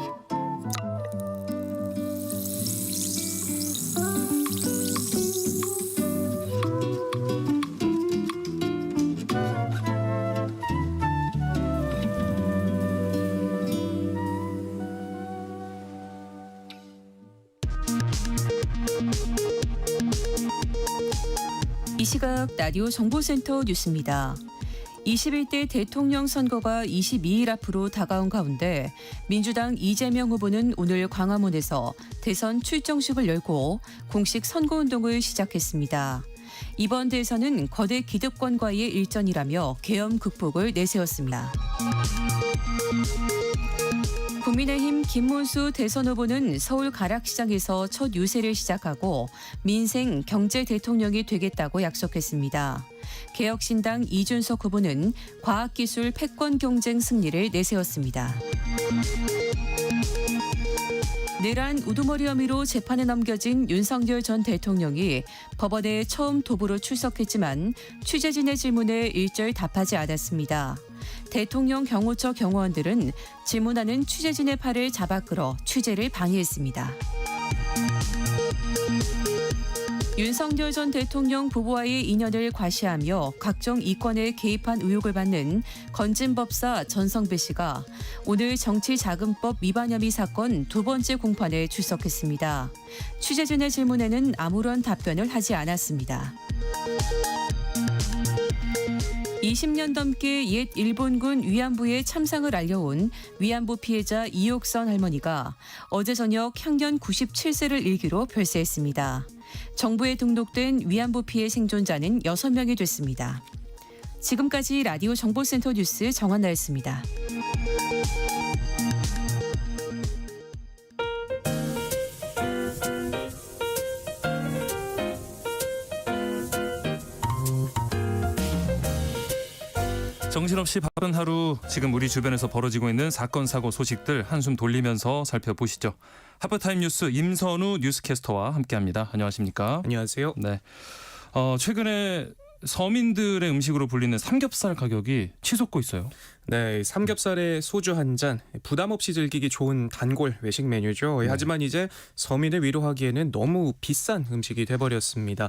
이 시각 라디오 정보센터 뉴스입니다. 21대 대통령 선거가 22일 앞으로 다가온 가운데 민주당 이재명 후보는 오늘 광화문에서 대선 출정식을 열고 공식 선거운동을 시작했습니다. 이번 대선은 거대 기득권과의 일전이라며 계엄 극복을 내세웠습니다. 국민의힘 김문수 대선 후보는 서울 가락시장에서 첫 유세를 시작하고 민생 경제 대통령이 되겠다고 약속했습니다. 개혁신당 이준석 후보는 과학기술 패권 경쟁 승리를 내세웠습니다. 내란 우두머리 혐의로 재판에 넘겨진 윤석열 전 대통령이 법원에 처음 도보로 출석했지만 취재진의 질문에 일절 답하지 않았습니다. 대통령 경호처 경호원들은 질문하는 취재진의 팔을 잡아 끌어 취재를 방해했습니다. 윤석열 전 대통령 부부와의 인연을 과시하며 각종 이권에 개입한 의혹을 받는 건진법사 전성배 씨가 오늘 정치자금법 위반 혐의 사건 두 번째 공판에 출석했습니다. 취재진의 질문에는 아무런 답변을 하지 않았습니다. 20년 넘게 옛 일본군 위안부의 참상을 알려온 위안부 피해자 이옥선 할머니가 어제 저녁 향년 97세를 일기로 별세했습니다. 정부에 등록된 위안부 피해 생존자는 6명이 됐습니다. 지금까지 라디오 정보센터 뉴스 정한나였습니다. 정신없이 바쁜 하루, 지금 우리 주변에서 벌어지고 있는 사건 사고 소식들 한숨 돌리면서 살펴보시죠. 하프타임 뉴스 임선우 뉴스캐스터와 함께합니다. 안녕하십니까? 안녕하세요. 네. 최근에 서민들의 음식으로 불리는 삼겹살 가격이 치솟고 있어요. 네, 삼겹살에 소주 한 잔 부담 없이 즐기기 좋은 단골 외식 메뉴죠. 네. 하지만 이제 서민을 위로하기에는 너무 비싼 음식이 돼버렸습니다.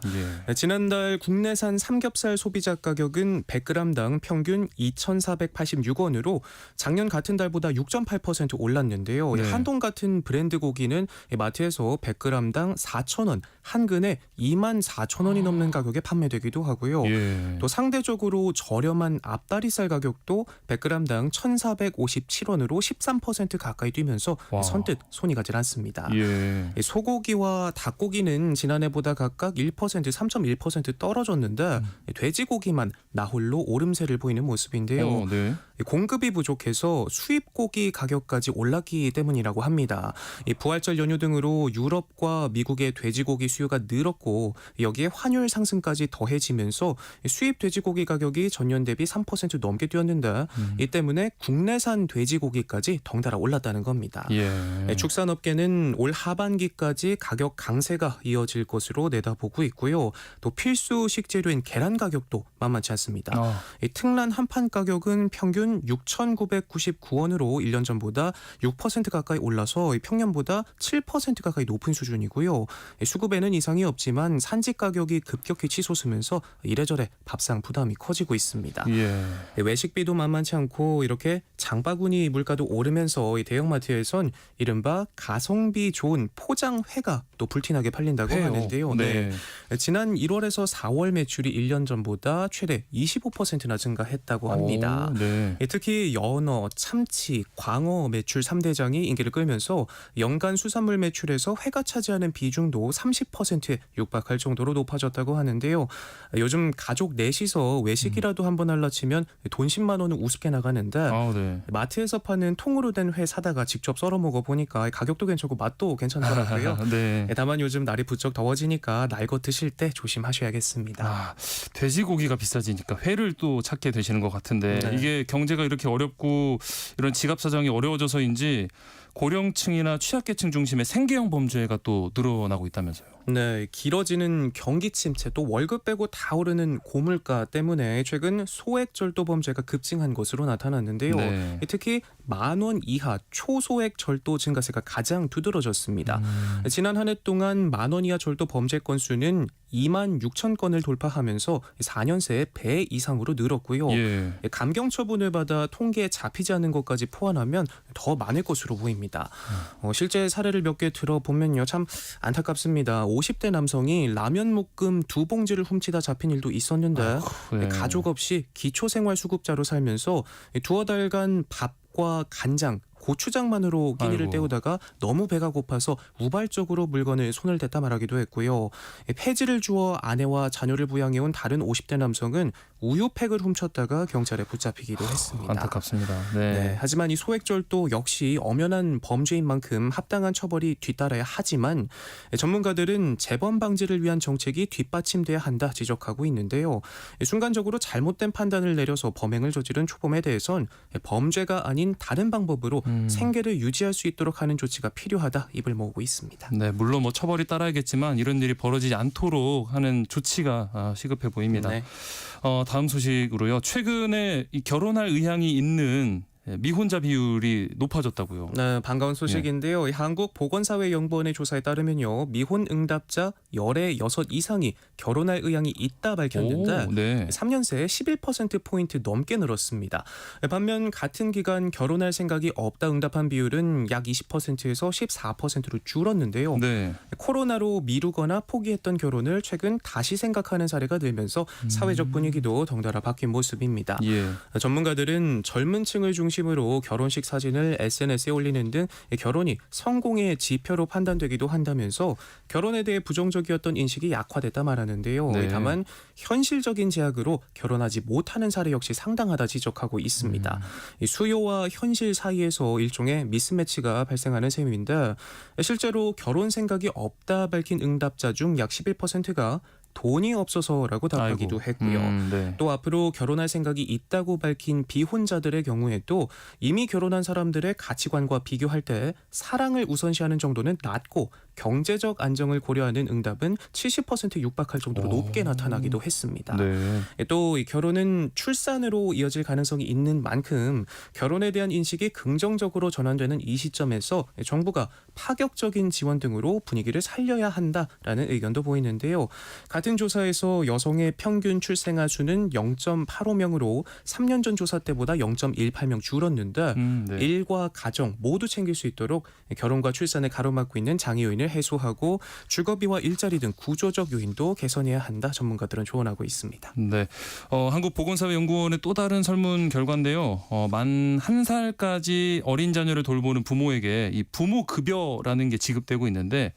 지난달 국내산 삼겹살 소비자 가격은 100g당 평균 2,486원으로 작년 같은 달보다 6.8% 올랐는데요. 네. 한돈 같은 브랜드 고기는 마트에서 100g당 4,000원, 한근에 24,000원이 넘는 가격에 판매되기도 하고요. 예. 또 상대적으로 저렴한 앞다리살 가격도 100g당 1,457원으로 13% 가까이 뛰면서 와. 선뜻 손이 가질 않습니다. 예. 소고기와 닭고기는 지난해보다 각각 1%, 3.1% 떨어졌는데 돼지고기만 나홀로 오름세를 보이는 모습인데요. 네. 공급이 부족해서 수입고기 가격까지 올랐기 때문이라고 합니다. 부활절 연휴 등으로 유럽과 미국의 돼지고기 수요가 늘었고 여기에 환율 상승까지 더해지면서 수입 돼지고기 가격이 전년 대비 3% 넘게 뛰었는데 이 때문에 국내산 돼지고기까지 덩달아 올랐다는 겁니다. 예. 축산업계는 올 하반기까지 가격 강세가 이어질 것으로 내다보고 있고요. 또 필수 식재료인 계란 가격도 만만치 않습니다. 특란 한 판 가격은 평균 6,999원으로 1년 전보다 6% 가까이 올라서 평년보다 7% 가까이 높은 수준이고요. 수급에는 이상이 없지만 산지 가격이 급격히 치솟으면서 이래저래 밥상 부담이 커지고 있습니다. 예. 외식비도 만만치 않고 이렇게 장바구니 물가도 오르면서 대형마트에선 이른바 가성비 좋은 포장회가 또 불티나게 팔린다고 하는데요. 네. 지난 1월에서 4월 매출이 1년 전보다 최대 25%나 증가했다고 합니다. 네. 특히 연어, 참치, 광어 매출 3대장이 인기를 끌면서 연간 수산물 매출에서 회가 차지하는 비중도 30%에 육박할 정도로 높아졌다고 하는데요. 요즘 가족 넷이서 외식이라도 한번 할라치면 돈 10만 원은 우습게 나가는데 네. 마트에서 파는 통으로 된 회 사다가 직접 썰어 먹어보니까 가격도 괜찮고 맛도 괜찮더라고요. 네. 다만 요즘 날이 부쩍 더워지니까 날 것 드실 때 조심하셔야겠습니다. 돼지고기가 비싸지니까 회를 또 찾게 되시는 것 같은데 네. 이게 경제가 이렇게 어렵고 이런 지갑 사정이 어려워져서인지 고령층이나 취약계층 중심의 생계형 범죄가 또 늘어나고 있다면서요. 네, 길어지는 경기 침체 또 월급 빼고 다 오르는 고물가 때문에 최근 소액 절도 범죄가 급증한 것으로 나타났는데요. 네. 특히 10,000원 이하 초소액 절도 증가세가 가장 두드러졌습니다. 지난 한 해 동안 10,000원 이하 절도 범죄 건수는 26,000건을 돌파하면서 4년 새에 배 이상으로 늘었고요. 예. 감경 처분을 받아 통계에 잡히지 않은 것까지 포함하면 더 많을 것으로 보입니다. 실제 사례를 몇 개 들어보면요, 참 안타깝습니다. 50대 남성이 라면 묶음 2봉지를 훔치다 잡힌 일도 있었는데 네. 가족 없이 기초생활수급자로 살면서 두어 달간 밥과 간장, 고추장만으로 끼니를 아이고. 때우다가 너무 배가 고파서 우발적으로 물건을 손을 댔다 말하기도 했고요. 폐지를 주어 아내와 자녀를 부양해온 다른 50대 남성은 우유팩을 훔쳤다가 경찰에 붙잡히기도 했습니다. 안타깝습니다. 네. 네, 하지만 이 소액절도 역시 엄연한 범죄인 만큼 합당한 처벌이 뒤따라야 하지만 전문가들은 재범 방지를 위한 정책이 뒷받침돼야 한다 지적하고 있는데요. 순간적으로 잘못된 판단을 내려서 범행을 저지른 초범에 대해선 범죄가 아닌 다른 방법으로 생계를 유지할 수 있도록 하는 조치가 필요하다 입을 모으고 있습니다. 네, 물론 뭐 처벌이 따라야겠지만 이런 일이 벌어지지 않도록 하는 조치가 시급해 보입니다. 네. 다음 소식으로요. 최근에 이 결혼할 의향이 있는 미혼자 비율이 높아졌다고요. 네, 반가운 소식인데요. 한국보건사회연구원의 조사에 따르면요, 미혼 응답자 열의 6 이상이 결혼할 의향이 있다 밝혔는데 오, 네. 3년 새에 11%포인트 넘게 늘었습니다. 반면 같은 기간 결혼할 생각이 없다 응답한 비율은 약 20%에서 14%로 줄었는데요. 네. 코로나로 미루거나 포기했던 결혼을 최근 다시 생각하는 사례가 늘면서 사회적 분위기도 덩달아 바뀐 모습입니다. 예. 전문가들은 젊은 층을 중심으로 결혼식 사진을 SNS에 올리는 등 결혼이 성공의 지표로 판단되기도 한다면서 결혼에 대해 부정적이었던 인식이 약화됐다 말하는데요. 네. 다만 현실적인 제약으로 결혼하지 못하는 사례 역시 상당하다 지적하고 있습니다. 이 수요와 현실 사이에서 일종의 미스매치가 발생하는 셈인데 실제로 결혼 생각이 없다 밝힌 응답자 중 약 11%가 돈이 없어서라고 답하기도 했고요. 네. 또 앞으로 결혼할 생각이 있다고 밝힌 비혼자들의 경우에도 이미 결혼한 사람들의 가치관과 비교할 때 사랑을 우선시하는 정도는 낮고 경제적 안정을 고려하는 응답은 70% 육박할 정도로 높게 나타나기도 했습니다. 네. 또 이 결혼은 출산으로 이어질 가능성이 있는 만큼 결혼에 대한 인식이 긍정적으로 전환되는 이 시점에서 정부가 파격적인 지원 등으로 분위기를 살려야 한다라는 의견도 보이는데요. 같은 조사에서 여성의 평균 출생아 수는 0.85명으로 3년 전 조사 때보다 0.18명 줄었는데 네. 일과 가정 모두 챙길 수 있도록 결혼과 출산을 가로막고 있는 장애 요인을 해소하고 주거비와 일자리 등 구조적 요인도 개선해야 한다 전문가들은 조언하고 있습니다. 네. 한국보건사회연구원의 또 다른 설문 결과인데요. 만 1살까지 어린 자녀를 돌보는 부모에게 이 부모 급여라는 게 지급되고 있는데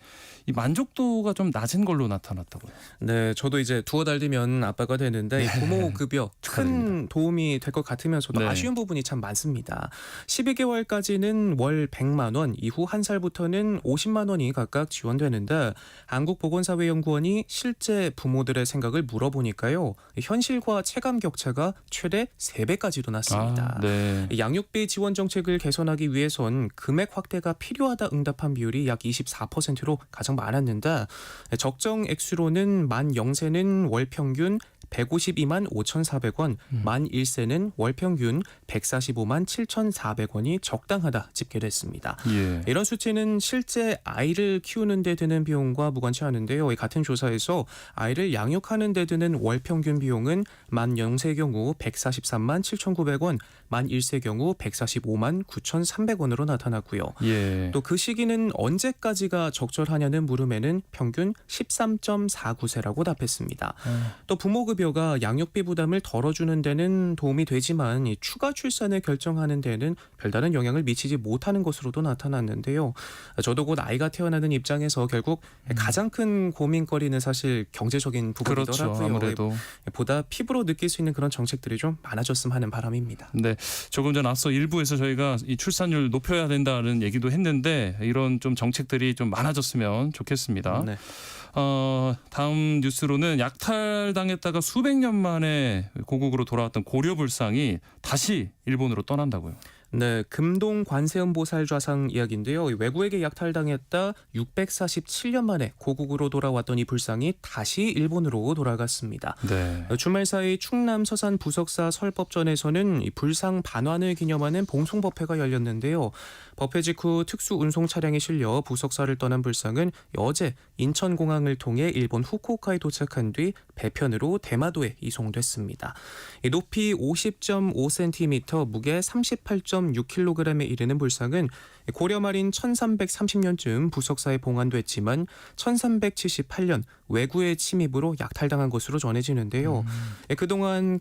이 만족도가 좀 낮은 걸로 나타났다고요. 네, 저도 이제 두어 달 뒤면 아빠가 되는데 이 부모 급여 큰 도움이 될 것 같으면서도 네. 아쉬운 부분이 참 많습니다. 12개월까지는 월 100만 원, 이후 1살부터는 50만 원이 각각 지원되는데 한국보건사회연구원이 실제 부모들의 생각을 물어보니까요. 현실과 체감 격차가 최대 3배까지도 났습니다. 네. 양육비 지원 정책을 개선하기 위해선 금액 확대가 필요하다 응답한 비율이 약 24%로 가장 많았는데 적정 액수로는 만 0세는 월 평균 152만 5,400원, 만 1세는 월 평균 145만 7,400원이 적당하다 집계됐습니다. 예. 이런 수치는 실제 아이를 키우는 데 드는 비용과 무관치 않은데요. 같은 조사에서 아이를 양육하는 데 드는 월 평균 비용은 만 0세 경우 143만 7,900원, 만 1세 경우 145만 9,300원으로 나타났고요. 예. 또 그 시기는 언제까지가 적절하냐는 물음에는 평균 13.49세라고 답했습니다. 또 부모급여가 양육비 부담을 덜어주는 데는 도움이 되지만 이 추가 출산을 결정하는 데는 별다른 영향을 미치지 못하는 것으로도 나타났는데요. 저도 곧 아이가 태어나는 입장에서 결국 가장 큰 고민거리는 사실 경제적인 부분이더라고요. 그렇죠. 아무래도. 보다 피부로 느낄 수 있는 그런 정책들이 좀 많아졌으면 하는 바람입니다. 네, 조금 전 앞서 일부에서 저희가 이 출산율 높여야 된다는 얘기도 했는데 이런 좀 정책들이 좀 많아졌으면 좋겠습니다. 네. 다음 뉴스로는 약탈당했다가 수백 년 만에 고국으로 돌아왔던 고려불상이 다시 일본으로 떠난다고요. 네, 금동 관세음보살 좌상 이야기인데요. 외국에게 약탈당했다 647년 만에 고국으로 돌아왔던 이 불상이 다시 일본으로 돌아갔습니다. 네. 주말 사이 충남 서산 부석사 설법전에서는 이 불상 반환을 기념하는 봉송법회가 열렸는데요. 법회 직후 특수 운송 차량에 실려 부석사를 떠난 불상은 어제 인천공항을 통해 일본 후쿠오카에 도착한 뒤 배편으로 대마도에 이송됐습니다. 높이 50.5cm, 무게 38.6kg에 이르는 불상은 고려 말인 1330년쯤 부석사에 봉안됐지만 1378년 왜구의 침입으로 약탈당한 것으로 전해지는데요. 그동안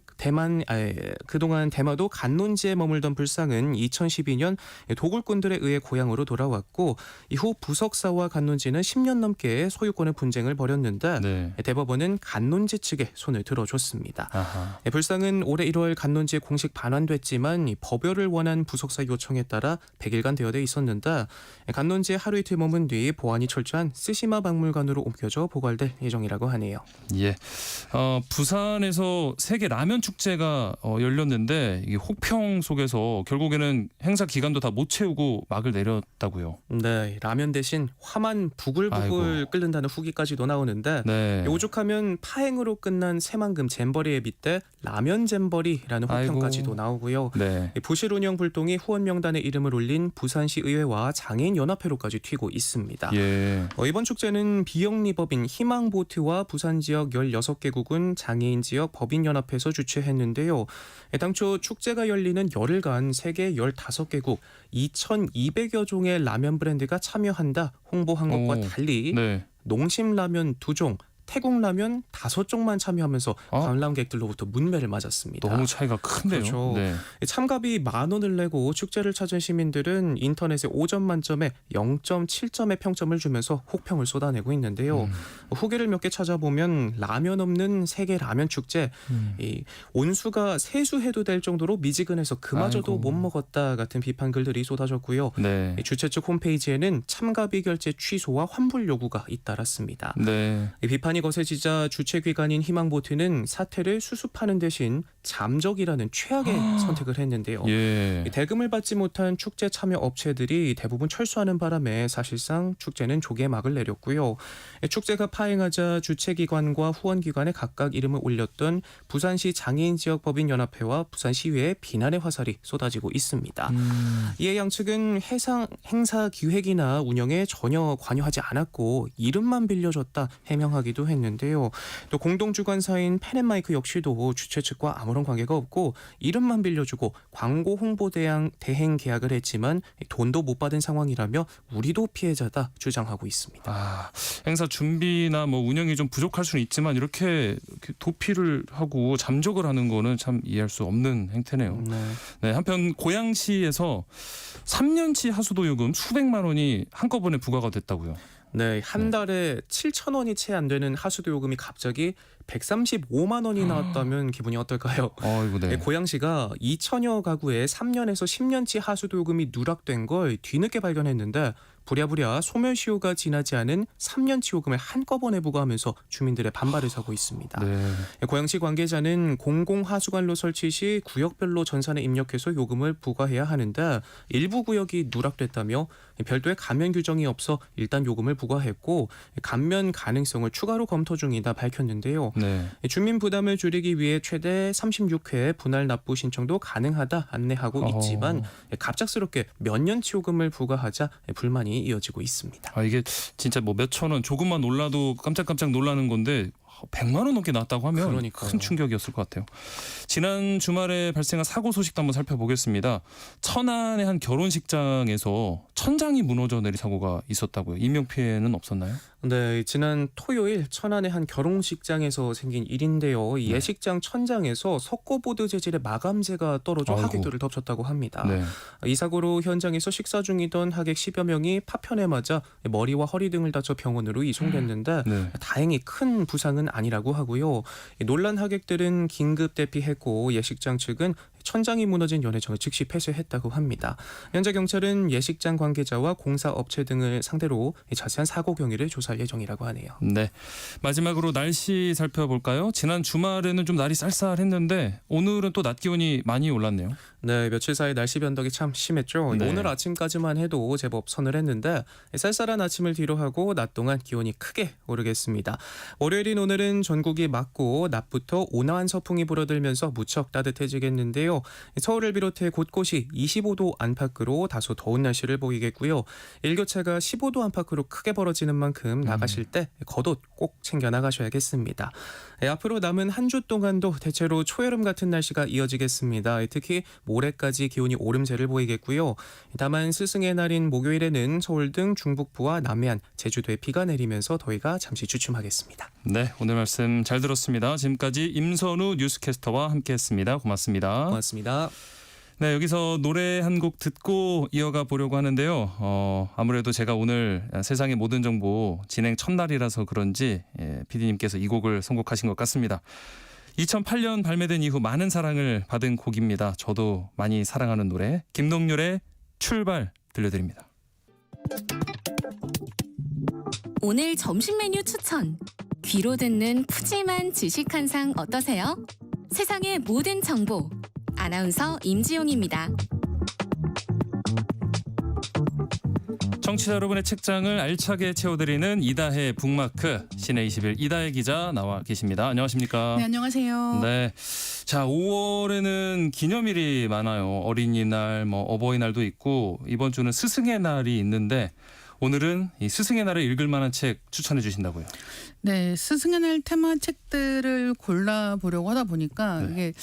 대마도 간논지에 머물던 불상은 2012년 도굴꾼들에 의해 고향으로 돌아왔고 이후 부석사와 간논지는 10년 넘게 소유권의 분쟁을 벌였는데 네. 대법원은 간논지 측에 손을 들어줬습니다. 아하. 불상은 올해 1월 간논지에 공식 반환됐지만 법요를 원한 부석사 요청에 따라 100일간 대여돼 있었는데 간논지에 하루 이틀 머문 뒤 보안이 철저한 스시마 박물관으로 옮겨져 보관될 예정이라고 하네요. 예. 부산에서 세계 라면 축제가 열렸는데 이게 혹평 속에서 결국에는 행사 기간도 다 못 채우고 막을 내렸다고요. 네, 라면 대신 화만 부글부글 끓는다는 후기까지도 나오는데 네. 오죽하면 파행으로 끝난 새만금 잼버리에 빗대 라면 잼버리라는 혹평까지도 나오고요. 네. 부실 운영 불똥이 후원 명단에 이름을 올린 부산시 의회와 장애인 연합회로까지 튀고 있습니다. 예. 이번 축제는 비영리법인 희망보트와 부산 지역 16개국은 장애인 지역 법인연합회에서 주최했는데요. 당초 축제가 열리는 열흘간 세계 15개국 2,200여 종의 라면 브랜드가 참여한다 홍보한 것과 달리 네. 농심라면 2종, 태국라면 5종만 참여하면서 관람객들로부터 문매를 맞았습니다. 너무 차이가 큰데요. 그렇죠. 네. 참가비 10,000원을 내고 축제를 찾은 시민들은 인터넷에 5점 만점에 0.7점의 평점을 주면서 혹평을 쏟아내고 있는데요. 후기를 몇 개 찾아보면 라면 없는 세계 라면 축제, 이 온수가 세수해도 될 정도로 미지근해서 그마저도 못 먹었다 같은 비판 글들이 쏟아졌고요. 네. 주최 측 홈페이지에는 참가비 결제 취소와 환불 요구가 잇따랐습니다. 네. 비판이 거세지자 주최기관인 희망보트는 사태를 수습하는 대신 잠적이라는 최악의 선택을 했는데요. 예. 대금을 받지 못한 축제 참여 업체들이 대부분 철수하는 바람에 사실상 축제는 조기에 막을 내렸고요. 축제가 파행하자 주최기관과 후원기관에 각각 이름을 올렸던 부산시 장애인 지역 법인연합회와 부산시의회에 비난의 화살이 쏟아지고 있습니다. 이에 양측은 행사 기획이나 운영에 전혀 관여하지 않았고 이름만 빌려줬다 해명하기도 했는데요. 또 공동주관사인 펜앤마이크 역시도 주최 측과 아무런 관계가 없고 이름만 빌려주고 광고 홍보 대행 계약을 했지만 돈도 못 받은 상황이라며 우리도 피해자다 주장하고 있습니다. 행사 준비나 뭐 운영이 좀 부족할 수는 있지만 이렇게 도피를 하고 잠적을 하는 거는 참 이해할 수 없는 행태네요. 네, 한편 고양시에서 3년치 하수도 요금 수백만 원이 한꺼번에 부과가 됐다고요. 네, 한 달에 7,000원이 채 안 되는 하수도 요금이 갑자기 135만 원이 나왔다면 기분이 어떨까요? 네. 고양시가 2천여 가구에 3년에서 10년치 하수도 요금이 누락된 걸 뒤늦게 발견했는데 부랴부랴 소멸시효가 지나지 않은 3년치 요금을 한꺼번에 부과하면서 주민들의 반발을 사고 있습니다. 네. 고양시 관계자는 공공하수관로 설치 시 구역별로 전산에 입력해서 요금을 부과해야 하는데 일부 구역이 누락됐다며 별도의 감면 규정이 없어 일단 요금을 부과했고 감면 가능성을 추가로 검토 중이다 밝혔는데요. 네. 주민 부담을 줄이기 위해 최대 36회 분할 납부 신청도 가능하다 안내하고 있지만 갑작스럽게 몇 년치 요금을 부과하자 불만이 이어지고 있습니다. 이게 진짜 뭐 몇천 원 조금만 놀라도 깜짝깜짝 놀라는 건데 100만 원 넘게 나왔다고 하면 그러니까요. 큰 충격이었을 것 같아요. 지난 주말에 발생한 사고 소식도 한번 살펴보겠습니다. 천안의 한 결혼식장에서 천장이 무너져 내린 사고가 있었다고요. 인명피해는 없었나요? 네, 지난 토요일 천안의 한 결혼식장에서 생긴 일인데요. 이 예식장 천장에서 석고보드 재질의 마감재가 떨어져 하객들을 덮쳤다고 합니다. 네. 이 사고로 현장에서 식사 중이던 하객 10여 명이 파편에 맞아 머리와 허리 등을 다쳐 병원으로 이송됐는데 네. 다행히 큰 부상은 아니라고 하고요. 논란 하객들은 긴급 대피했고 예식장 측은 천장이 무너진 연회장을 즉시 폐쇄했다고 합니다. 현재 경찰은 예식장 관계자와 공사업체 등을 상대로 자세한 사고 경위를 조사할 예정이라고 하네요. 네. 마지막으로 날씨 살펴볼까요? 지난 주말에는 좀 날이 쌀쌀했는데 오늘은 또 낮 기온이 많이 올랐네요. 네, 며칠 사이 날씨 변덕이 참 심했죠. 네. 오늘 아침까지만 해도 제법 서늘했는데 쌀쌀한 아침을 뒤로 하고 낮 동안 기온이 크게 오르겠습니다. 월요일인 오늘은 전국이 맑고 낮부터 온화한 서풍이 불어들면서 무척 따뜻해지겠는데요. 서울을 비롯해 곳곳이 25도 안팎으로 다소 더운 날씨를 보이겠고요. 일교차가 15도 안팎으로 크게 벌어지는 만큼 나가실 때 겉옷 꼭 챙겨 나가셔야겠습니다. 앞으로 남은 한 주 동안도 대체로 초여름 같은 날씨가 이어지겠습니다. 특히 모레까지 기온이 오름세를 보이겠고요. 다만 스승의 날인 목요일에는 서울 등 중북부와 남해안, 제주도에 비가 내리면서 더위가 잠시 주춤하겠습니다. 네, 오늘 말씀 잘 들었습니다. 지금까지 임선우 뉴스캐스터와 함께했습니다. 고맙습니다. 고맙습니다. 네, 여기서 노래 한 곡 듣고 이어가 보려고 하는데요. 아무래도 제가 오늘 세상의 모든 정보 진행 첫날이라서 그런지 PD님께서 이 곡을 선곡하신 것 같습니다. 2008년 발매된 이후 많은 사랑을 받은 곡입니다. 저도 많이 사랑하는 노래 김동률의 출발 들려드립니다. 오늘 점심 메뉴 추천. 귀로 듣는 푸짐한 지식 한 상 어떠세요? 세상의 모든 정보. 아나운서 임지용입니다. 청취자 여러분의 책장을 알차게 채워드리는 이다혜 북마크 시내 21 이다혜 기자 나와 계십니다. 안녕하십니까? 네, 안녕하세요. 네, 자 5월에는 기념일이 많아요. 어린이날, 어버이날도 있고 이번 주는 스승의 날이 있는데 오늘은 이 스승의 날에 읽을 만한 책 추천해 주신다고요? 네, 스승의 날 테마 책들을 골라보려고 하다 보니까 이게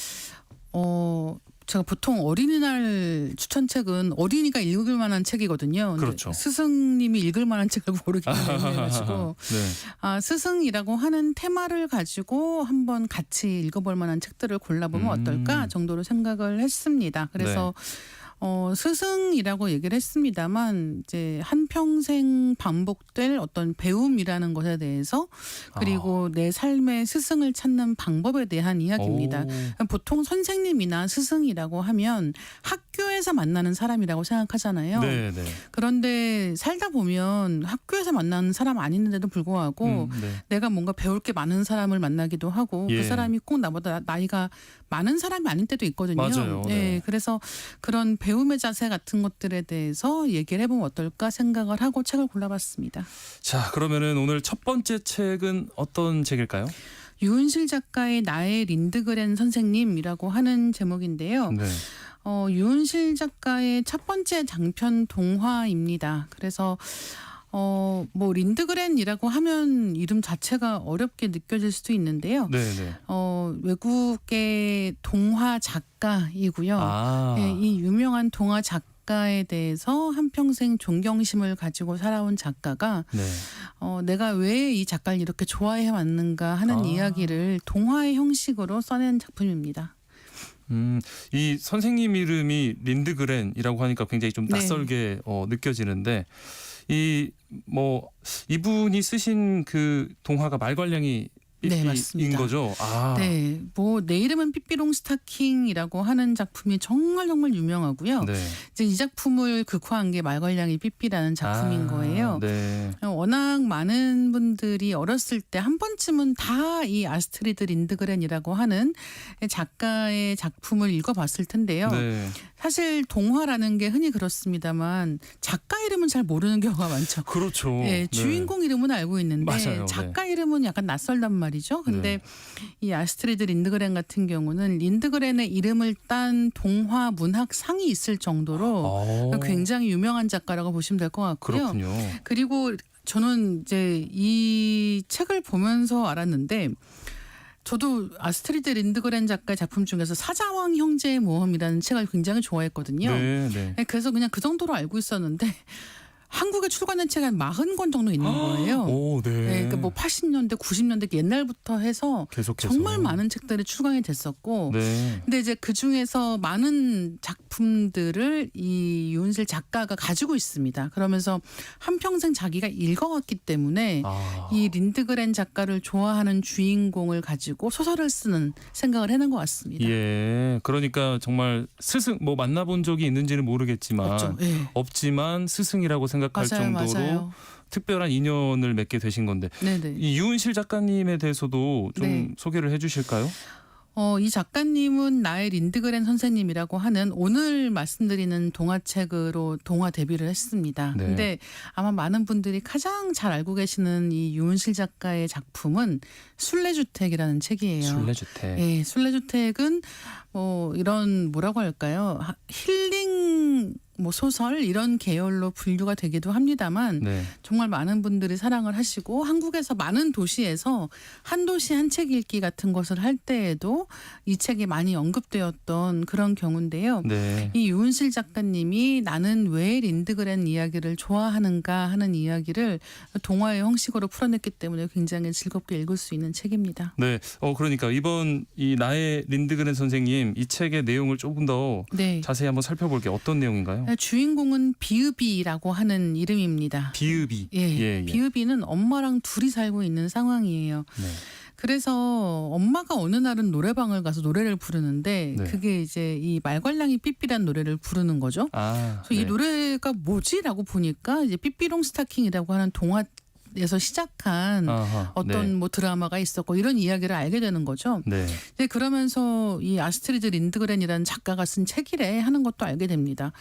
제가 보통 어린이날 추천책은 어린이가 읽을 만한 책이거든요. 그렇죠. 스승님이 읽을 만한 책을 고르기 때문에 네. 스승이라고 하는 테마를 가지고 한번 같이 읽어볼 만한 책들을 골라보면 어떨까 정도로 생각을 했습니다. 그래서 스승이라고 얘기를 했습니다만 이제 한평생 반복될 어떤 배움이라는 것에 대해서 그리고 내 삶의 스승을 찾는 방법에 대한 이야기입니다. 보통 선생님이나 스승이라고 하면 학교에서 만나는 사람이라고 생각하잖아요. 네. 그런데 살다 보면 학교에서 만나는 사람 아닌데도 불구하고 내가 뭔가 배울 게 많은 사람을 만나기도 하고 그 사람이 꼭 나보다 나이가 많은 사람이 아닐 때도 있거든요. 맞아요. 네. 그래서 그런 배움의 자세 같은 것들에 대해서 얘기를 해보면 어떨까 생각을 하고 책을 골라봤습니다. 자, 그러면은 오늘 첫 번째 책은 어떤 책일까요? 유은실 작가의 나의 린드그렌 선생님이라고 하는 제목인데요. 네. 유은실 작가의 첫 번째 장편 동화입니다. 그래서 린드그렌이라고 하면 이름 자체가 어렵게 느껴질 수도 있는데요. 외국의 동화 작가이고요. 네, 이 유명한 동화 작가에 대해서 한평생 존경심을 가지고 살아온 작가가 내가 왜 이 작가를 이렇게 좋아해 왔는가 하는 이야기를 동화의 형식으로 써낸 작품입니다. 이 선생님 이름이 린드그렌이라고 하니까 굉장히 좀 낯설게 느껴지는데 이분이 쓰신 그 동화가 말괄량이 삐삐인 거죠? 네, 내 이름은 삐삐롱 스타킹이라고 하는 작품이 정말 유명하고요. 이제 이 작품을 극화한 게 말괄량이 삐삐라는 작품인 거예요. 워낙 많은 분들이 어렸을 때 한 번쯤은 다 이 아스트리드 린드그렌이라고 하는 작가의 작품을 읽어봤을 텐데요. 사실 동화라는 게 흔히 그렇습니다만 작가 이름은 잘 모르는 경우가 많죠. 그렇죠. 네, 주인공 이름은 알고 있는데 맞아요. 작가 이름은 약간 낯설단 말이죠. 근데 이 아스트리드 린드그렌 같은 경우는 린드그렌의 이름을 딴 동화 문학상이 있을 정도로 굉장히 유명한 작가라고 보시면 될 것 같고요. 그렇군요. 그리고 저는 이제 이 책을 보면서 알았는데 저도 아스트리드 린드그렌 작가의 작품 중에서 사자왕 형제의 모험이라는 책을 굉장히 좋아했거든요. 그래서 그냥 그 정도로 알고 있었는데 한국에 출간된 책이 한 40권 정도 있는 거예요. 오, 네. 네, 그러니까 뭐 80년대, 90년대 옛날부터 해서 계속해서. 정말 많은 책들이 출간이 됐었고, 네. 근데 이제 그 중에서 많은 작품들을 이 유은실 작가가 가지고 있습니다. 그러면서 한평생 자기가 읽어왔기 때문에 이 린드그렌 작가를 좋아하는 주인공을 가지고 소설을 쓰는 생각을 해낸 것 같습니다. 예. 그러니까 정말 스승 뭐 만나본 적이 있는지는 모르겠지만 없죠. 예. 없지만 스승이라고 생각할 맞아요, 정도로 맞아요. 특별한 인연을 맺게 되신 건데 네네. 이 유은실 작가님에 대해서도 좀 네. 소개를 해주실까요? 이 작가님은 나의 린드그렌 선생님이라고 하는 오늘 말씀드리는 동화책으로 동화 데뷔를 했습니다. 네. 근데 아마 많은 분들이 가장 잘 알고 계시는 이 유은실 작가의 작품은 순례주택이라는 책이에요. 순례주택. 예, 순례주택은 뭐 이런 뭐라고 할까요? 힐링 뭐 소설 이런 계열로 분류가 되기도 합니다만 네. 정말 많은 분들이 사랑을 하시고 한국에서 많은 도시에서 한 도시 한 책 읽기 같은 것을 할 때에도 이 책이 많이 언급되었던 그런 경우인데요. 네. 이 유은실 작가님이 나는 왜 린드그렌 이야기를 좋아하는가 하는 이야기를 동화의 형식으로 풀어냈기 때문에 굉장히 즐겁게 읽을 수 있는 책입니다. 네. 그러니까 이번 이 나의 린드그렌 선생님 이 책의 내용을 조금 더 네. 자세히 한번 살펴볼게요. 어떤 내용인가요? 주인공은 비읍이라고 하는 이름입니다. 비읍이. 예. 비읍이는 엄마랑 둘이 살고 있는 상황이에요. 네. 그래서 엄마가 어느 날은 노래방을 가서 노래를 부르는데 네. 그게 이제 이 말괄량이 삐삐란 노래를 부르는 거죠. 그래서 이 노래가 뭐지라고 보니까 이제 삐삐롱 스타킹이라고 하는 동화에서 시작한 어떤 뭐 드라마가 있었고 이런 이야기를 알게 되는 거죠. 네. 네, 그러면서 이 아스트리드 린드그렌이라는 작가가 쓴 책이래 하는 것도 알게 됩니다.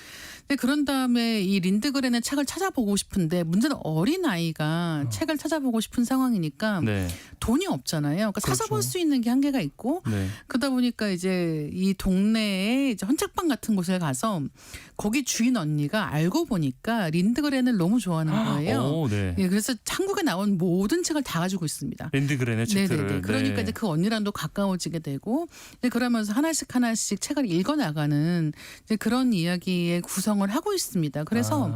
네, 그런 다음에 이 린드그렌의 책을 찾아보고 싶은데 문제는 어린 아이가 책을 찾아보고 싶은 상황이니까 네. 돈이 없잖아요. 그러니까 그렇죠. 찾아볼 수 있는 게 한계가 있고 네. 그러다 보니까 이제 이 동네에 이제 헌책방 같은 곳에 가서 거기 주인 언니가 알고 보니까 린드그렌을 너무 좋아하는 거예요. 오, 네. 예, 그래서 한국에 나온 모든 책을 다 가지고 있습니다. 린드그렌의 책들을. 네네네. 그러니까 네. 이제 그 언니랑도 가까워지게 되고 이제 그러면서 하나씩 책을 읽어 나가는 이제 그런 이야기의 구성을 하고 있습니다. 그래서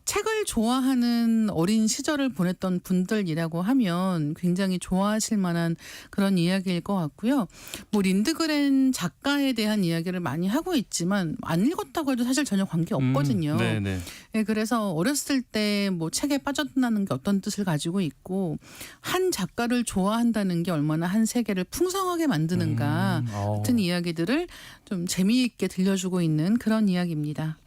책을 좋아하는 어린 시절을 보냈던 분들이라고 하면 굉장히 좋아하실 만한 그런 이야기일 것 같고요. 뭐 린드그렌 작가에 대한 이야기를 많이 하고 있지만 안 읽었다고 해도 사실 전혀 관계 없거든요. 네네. 네, 그래서 어렸을 때 뭐 책에 빠져든다는 게 어떤 뜻을 가지고 있고 한 작가를 좋아한다는 게 얼마나 한 세계를 풍성하게 만드는가 같은 이야기들을 좀 재미있게 들려주고 있는 그런 이야기입니다.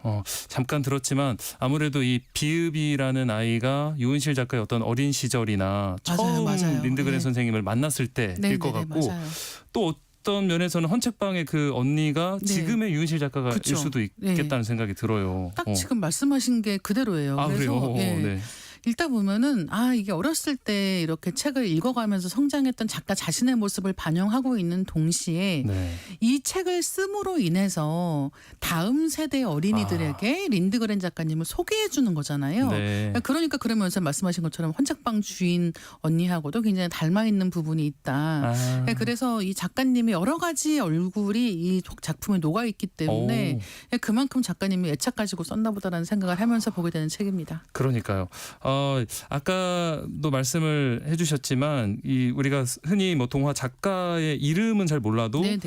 잠깐 들었지만 아무래도 이 비읍이라는 아이가 유은실 작가의 어떤 어린 시절이나 처음 맞아요. 린드그렌 네. 선생님을 만났을 때일 것 같고 맞아요. 또 어떤 면에서는 헌책방의 그 언니가 네. 지금의 유은실 작가가 일 그쵸. 수도 있겠다는 생각이 들어요. 딱 지금 말씀하신 게 그대로예요. 그래서 그래요? 예. 네. 읽다 보면은 이게 어렸을 때 이렇게 책을 읽어가면서 성장했던 작가 자신의 모습을 반영하고 있는 동시에 네. 이 책을 씀으로 인해서 다음 세대 어린이들에게 린드그렌 작가님을 소개해 주는 거잖아요. 네. 그러니까 그러면서 말씀하신 것처럼 헌책방 주인 언니하고도 굉장히 닮아 있는 부분이 있다. 그래서 이 작가님의 여러 가지 얼굴이 이 작품에 녹아 있기 때문에 그만큼 작가님이 애착 가지고 썼나 보다라는 생각을 하면서 보게 되는 책입니다. 그러니까요. 아까도 말씀을 해주셨지만 우리가 흔히 뭐 동화 작가의 이름은 잘 몰라도 네네.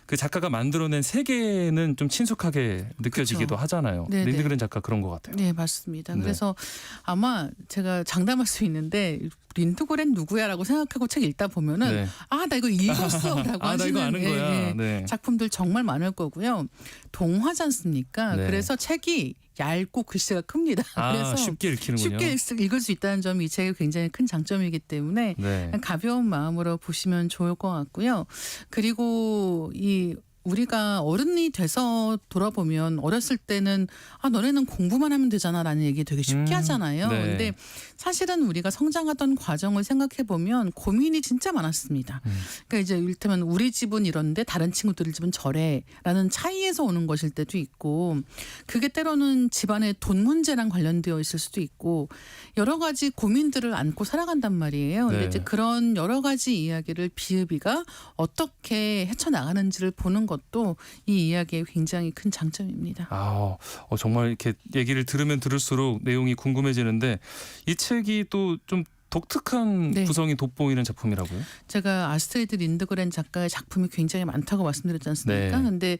그 작가가 만들어낸 세계는 좀 친숙하게 느껴지기도 그쵸. 하잖아요. 네네. 린드그렌 작가 그런 것 같아요. 네, 맞습니다. 네. 그래서 아마 제가 장담할 수 있는데 린드그렌 누구야라고 생각하고 책 읽다 보면은 네. 나 이거 읽었어라고 나 하시는 이거 아는 거야. 네. 작품들 정말 많을 거고요. 동화지 않습니까? 네. 그래서 책이 얇고 글씨가 큽니다. 그래서 쉽게 읽히는군요. 쉽게 읽을 수 있다는 점이 이 책의 굉장히 큰 장점이기 때문에 네. 가벼운 마음으로 보시면 좋을 것 같고요. 그리고 우리가 어른이 돼서 돌아보면 어렸을 때는 너네는 공부만 하면 되잖아라는 얘기 되게 쉽게 하잖아요. 네. 근데 사실은 우리가 성장하던 과정을 생각해 보면 고민이 진짜 많았습니다. 그러니까 이제 이를테면 우리 집은 이런데 다른 친구들 집은 저래라는 차이에서 오는 것일 때도 있고 그게 때로는 집안의 돈 문제랑 관련되어 있을 수도 있고 여러 가지 고민들을 안고 살아간단 말이에요. 근데 네. 이제 그런 여러 가지 이야기를 비읍이가 어떻게 헤쳐나가는지를 보는 것도 것도 이 이야기의 굉장히 큰 장점입니다. 정말 이렇게 얘기를 들으면 들을수록 내용이 궁금해지는데 이 책이 또 좀 독특한 네. 구성이 돋보이는 작품이라고요? 제가 아스트리드 린드그렌 작가의 작품이 굉장히 많다고 말씀드렸지 않습니까? 네. 근데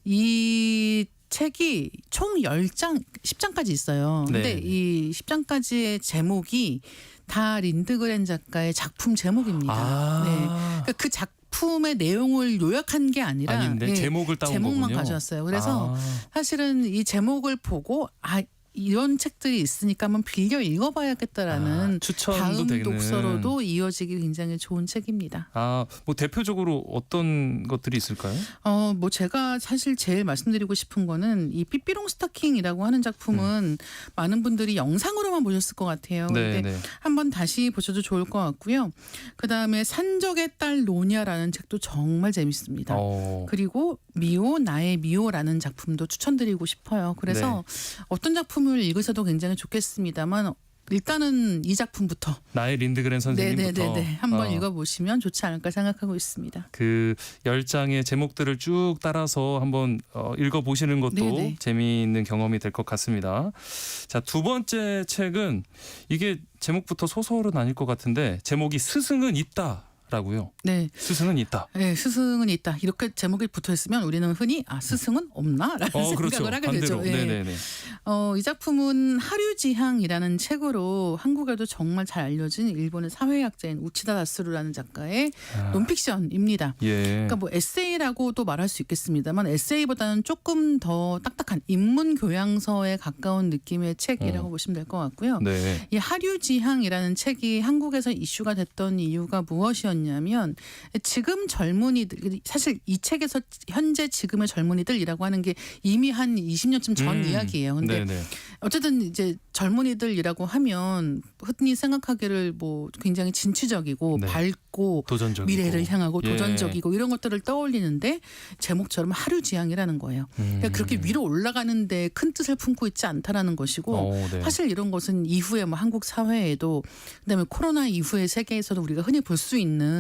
이 책이 총 10장까지 있어요. 근데 네. 이 10장까지의 제목이 다 린드그렌 작가의 작품 제목입니다. 네. 그러니까 그 작품의 내용을 요약한 게 아니라 아닌데 제목을 따온 제목만 거군요. 가져왔어요. 그래서 사실은 이 제목을 보고 이런 책들이 있으니까 한번 빌려 읽어봐야겠다라는 추천도 다음 되는. 독서로도 이어지기 굉장히 좋은 책입니다. 뭐 대표적으로 어떤 것들이 있을까요? 뭐 제가 사실 제일 말씀드리고 싶은 거는 이 삐삐롱 스타킹이라고 하는 작품은 많은 분들이 영상으로만 보셨을 것 같아요. 네, 근데 네. 한번 다시 보셔도 좋을 것 같고요. 그다음에 산적의 딸 노냐라는 책도 정말 재밌습니다. 그리고 미오 나의 미오라는 작품도 추천드리고 싶어요. 그래서 어떤 작품을 읽으셔도 굉장히 좋겠습니다만 일단은 이 작품부터 나의 린드그렌 선생님부터 한번 읽어보시면 좋지 않을까 생각하고 있습니다. 그 10장의 제목들을 쭉 따라서 한번 읽어보시는 것도 네네. 재미있는 경험이 될 것 같습니다. 자, 두 번째 책은 이게 제목부터 소설은 아닐 것 같은데 제목이 스승은 있다. 라고요. 네. 스승은 있다. 네, 스승은 있다. 이렇게 제목이 붙어 있으면 우리는 흔히 스승은 없나라는 그렇죠. 생각을 하게 반대로. 되죠. 네. 네네네. 이 작품은 하류지향이라는 책으로 한국에도 정말 잘 알려진 일본의 사회학자인 우치다 다스루라는 작가의 논픽션입니다. 그러니까 뭐 에세이라고도 말할 수 있겠습니다만 에세이보다는 조금 더 딱딱한 인문 교양서에 가까운 느낌의 책이라고 보시면 될 것 같고요. 네. 이 하류지향이라는 책이 한국에서 이슈가 됐던 이유가 무엇이었냐면 지금 젊은이들 사실 이 책에서 현재 지금의 젊은이들이라고 하는 게 이미 한 20년쯤 전 이야기예요. 근데 어쨌든 이제 젊은이들이라고 하면 흔히 생각하기를 뭐 굉장히 진취적이고 밝고 도전적이고. 미래를 향하고 도전적이고 이런 것들을 떠올리는데 제목처럼 하류지향이라는 거예요. 그러니까 그렇게 위로 올라가는데 큰 뜻을 품고 있지 않다라는 것이고 사실 이런 것은 이후에 뭐 한국 사회에도 그다음에 코로나 이후의 세계에서도 우리가 흔히 볼 수 있는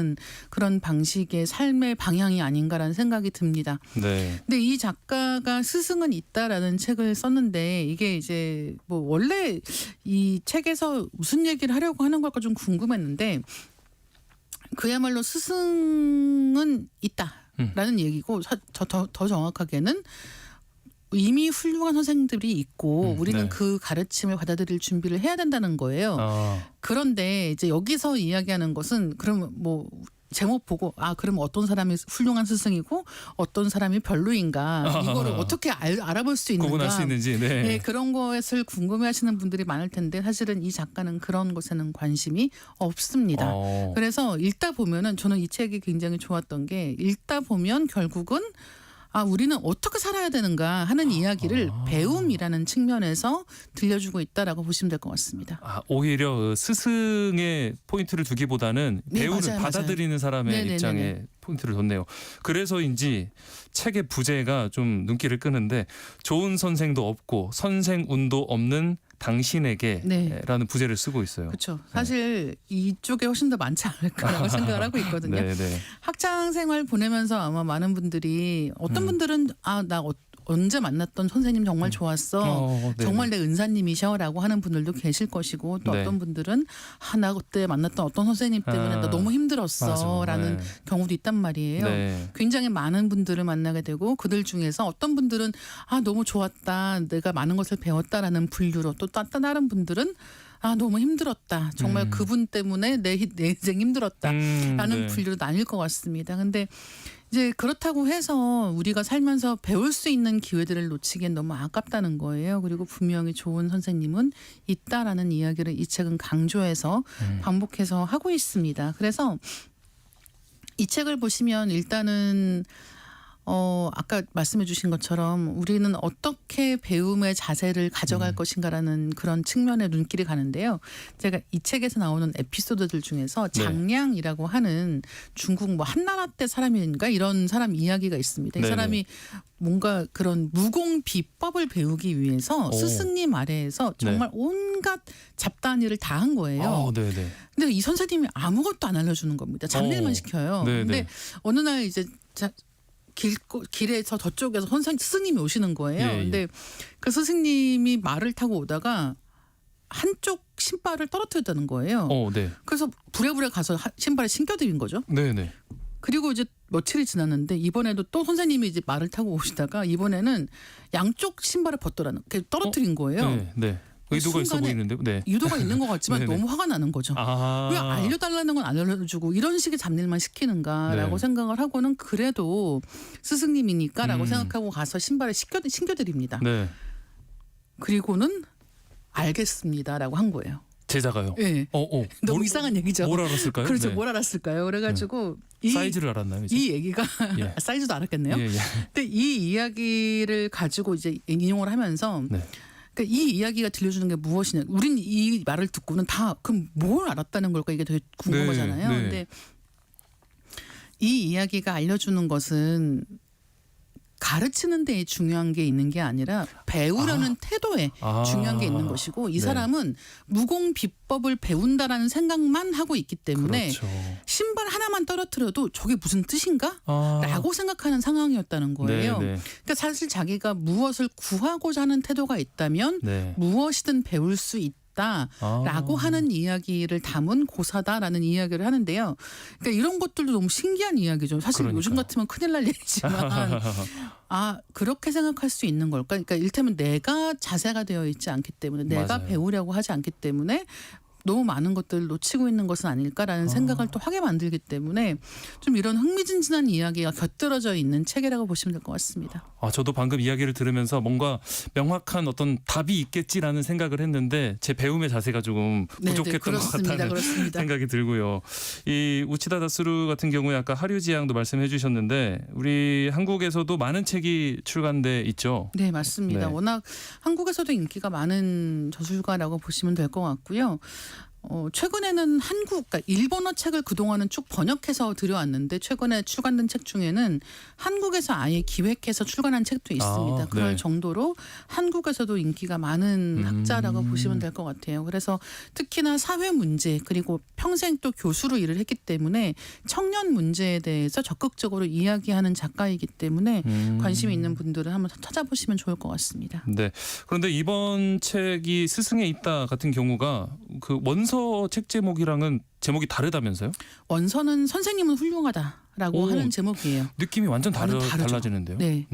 그런 방식의 삶의 방향이 아닌가라는 생각이 듭니다. 근데 이 작가가 스승은 있다라는 책을 썼는데 이게 이제 뭐 원래 이 책에서 무슨 얘기를 하려고 하는 걸까 좀 궁금했는데 그야말로 스승은 있다라는 얘기고 더 정확하게는 이미 훌륭한 선생님들이 있고 우리는 그 가르침을 받아들일 준비를 해야 된다는 거예요. 그런데 이제 여기서 이야기하는 것은 그럼 뭐 제목 보고 그럼 어떤 사람이 훌륭한 스승이고 어떤 사람이 별로인가 이거를 어떻게 알아볼 수 있는가 구분할 수 있는지 그런 것을 궁금해하시는 분들이 많을 텐데 사실은 이 작가는 그런 것에는 관심이 없습니다. 그래서 읽다 보면은 저는 이 책이 굉장히 좋았던 게 읽다 보면 결국은 우리는 어떻게 살아야 되는가 하는 이야기를 배움이라는 측면에서 들려주고 있다라고 보시면 될 것 같습니다. 오히려 스승의 포인트를 두기보다는 배우는 받아들이는 사람의 입장에 포인트를 뒀네요. 그래서인지 책의 부제가 좀 눈길을 끄는데 좋은 선생도 없고 선생운도 없는 당신에게라는 부제를 쓰고 있어요. 그렇죠. 사실 이쪽에 훨씬 더 많지 않을까라고 생각을 하고 있거든요. 학창 생활 보내면서 아마 많은 분들이 어떤 분들은 나 언제 만났던 선생님 정말 좋았어. 정말 내 은사님이셔라고 하는 분들도 계실 것이고 또 어떤 분들은 나 그때 만났던 어떤 선생님 때문에 나 너무 힘들었어라는 경우도 있단 말이에요. 굉장히 많은 분들을 만나게 되고 그들 중에서 어떤 분들은 너무 좋았다. 내가 많은 것을 배웠다라는 분류로 또 다른 분들은 너무 힘들었다. 정말 그분 때문에 내 인생 힘들었다라는 분류로 나뉠 것 같습니다. 근데 이제 그렇다고 해서 우리가 살면서 배울 수 있는 기회들을 놓치기엔 너무 아깝다는 거예요. 그리고 분명히 좋은 선생님은 있다라는 이야기를 이 책은 강조해서 반복해서 하고 있습니다. 그래서 이 책을 보시면 일단은 아까 말씀해 주신 것처럼 우리는 어떻게 배움의 자세를 가져갈 것인가라는 그런 측면에 눈길이 가는데요. 제가 이 책에서 나오는 에피소드들 중에서 장량이라고 하는 중국 뭐 한나라 때 사람인가 이런 사람 이야기가 있습니다. 이 사람이 뭔가 그런 무공 비법을 배우기 위해서 스승님 아래에서 정말 온갖 잡다한 일을 다 한 거예요. 근데 이 선생님이 아무것도 안 알려주는 겁니다. 잡일만 시켜요. 근데 어느 날 이제 길에서 저쪽에서 스승님이 오시는 거예요. 예, 예. 근데 그 스승님이 말을 타고 오다가 한쪽 신발을 떨어뜨렸다는 거예요. 네. 그래서 부랴부랴 가서 신발에 신겨드린 거죠. 네네. 그리고 이제 며칠이 지났는데 이번에도 또 선생님이 이제 말을 타고 오시다가 이번에는 양쪽 신발을 떨어뜨린 거예요. 네. 네. 의도가 있어 순간에 보이는데요. 네. 의도가 있는 것 같지만 네네. 너무 화가 나는 거죠. 왜 알려달라는 건 안 알려주고 이런 식의 잡일만 시키는가라고 네. 생각을 하고는 그래도 스승님이니까라고 생각하고 가서 신발에 신겨드립니다. 네. 그리고는 알겠습니다라고 한 거예요. 제자가요. 네. 너무 이상한 얘기죠. 뭘 알았을까요? 그렇죠. 네. 뭘 알았을까요? 그래가지고 사이즈를 알았나요? 이제? 이 얘기가 예. 사이즈도 알았겠네요. 예, 예. 근데 이 이야기를 가지고 이제 인용을 하면서 네. 그러니까 이 이야기가 들려주는 게 무엇이냐. 우린 이 말을 듣고는 다 그럼 뭘 알았다는 걸까 이게 되게 궁금하잖아요. 네, 네. 근데 이 이야기가 알려주는 것은 가르치는 데에 중요한 게 있는 게 아니라 배우려는 태도에 중요한 게 있는 것이고 이 네. 사람은 무공 비법을 배운다라는 생각만 하고 있기 때문에 그렇죠. 신발 하나만 떨어뜨려도 저게 무슨 뜻인가? 라고 생각하는 상황이었다는 거예요. 네, 네. 그러니까 사실 자기가 무엇을 구하고자 하는 태도가 있다면 네. 무엇이든 배울 수 있다라고 하는 이야기를 담은 고사다라는 이야기를 하는데요. 그러니까 이런 것들도 너무 신기한 이야기죠. 사실 그러니까요. 요즘 같으면 큰일 날 얘기지만 그렇게 생각할 수 있는 걸까? 그러니까 이를테면 내가 자세가 되어 있지 않기 때문에 내가 맞아요. 배우려고 하지 않기 때문에 너무 많은 것들을 놓치고 있는 것은 아닐까라는 생각을 또 하게 만들기 때문에 좀 이런 흥미진진한 이야기가 곁들여져 있는 책이라고 보시면 될 것 같습니다. 저도 방금 이야기를 들으면서 뭔가 명확한 어떤 답이 있겠지라는 생각을 했는데 제 배움의 자세가 조금 부족했던 것 같다는 그렇습니다. 생각이 들고요. 이 우치다 다스루 같은 경우에 아까 하류지향도 말씀해 주셨는데 우리 한국에서도 많은 책이 출간돼 있죠. 네, 맞습니다. 네. 워낙 한국에서도 인기가 많은 저술가라고 보시면 될 것 같고요. 최근에는 그러니까 일본어 책을 그동안은 쭉 번역해서 들여왔는데 최근에 출간된 책 중에는 한국에서 아예 기획해서 출간한 책도 있습니다. 그럴 네. 정도로 한국에서도 인기가 많은 학자라고 보시면 될 것 같아요. 그래서 특히나 사회 문제 그리고 평생 또 교수로 일을 했기 때문에 청년 문제에 대해서 적극적으로 이야기하는 작가이기 때문에 관심이 있는 분들은 한번 찾아보시면 좋을 것 같습니다. 네. 그런데 이번 책이 스승에 있다 같은 경우가 그 원서 책 제목이랑은 제목이 다르다면서요? 원서는 선생님은 훌륭하다라고 하는 제목이에요. 느낌이 완전 다르죠. 달라지는데요. 네.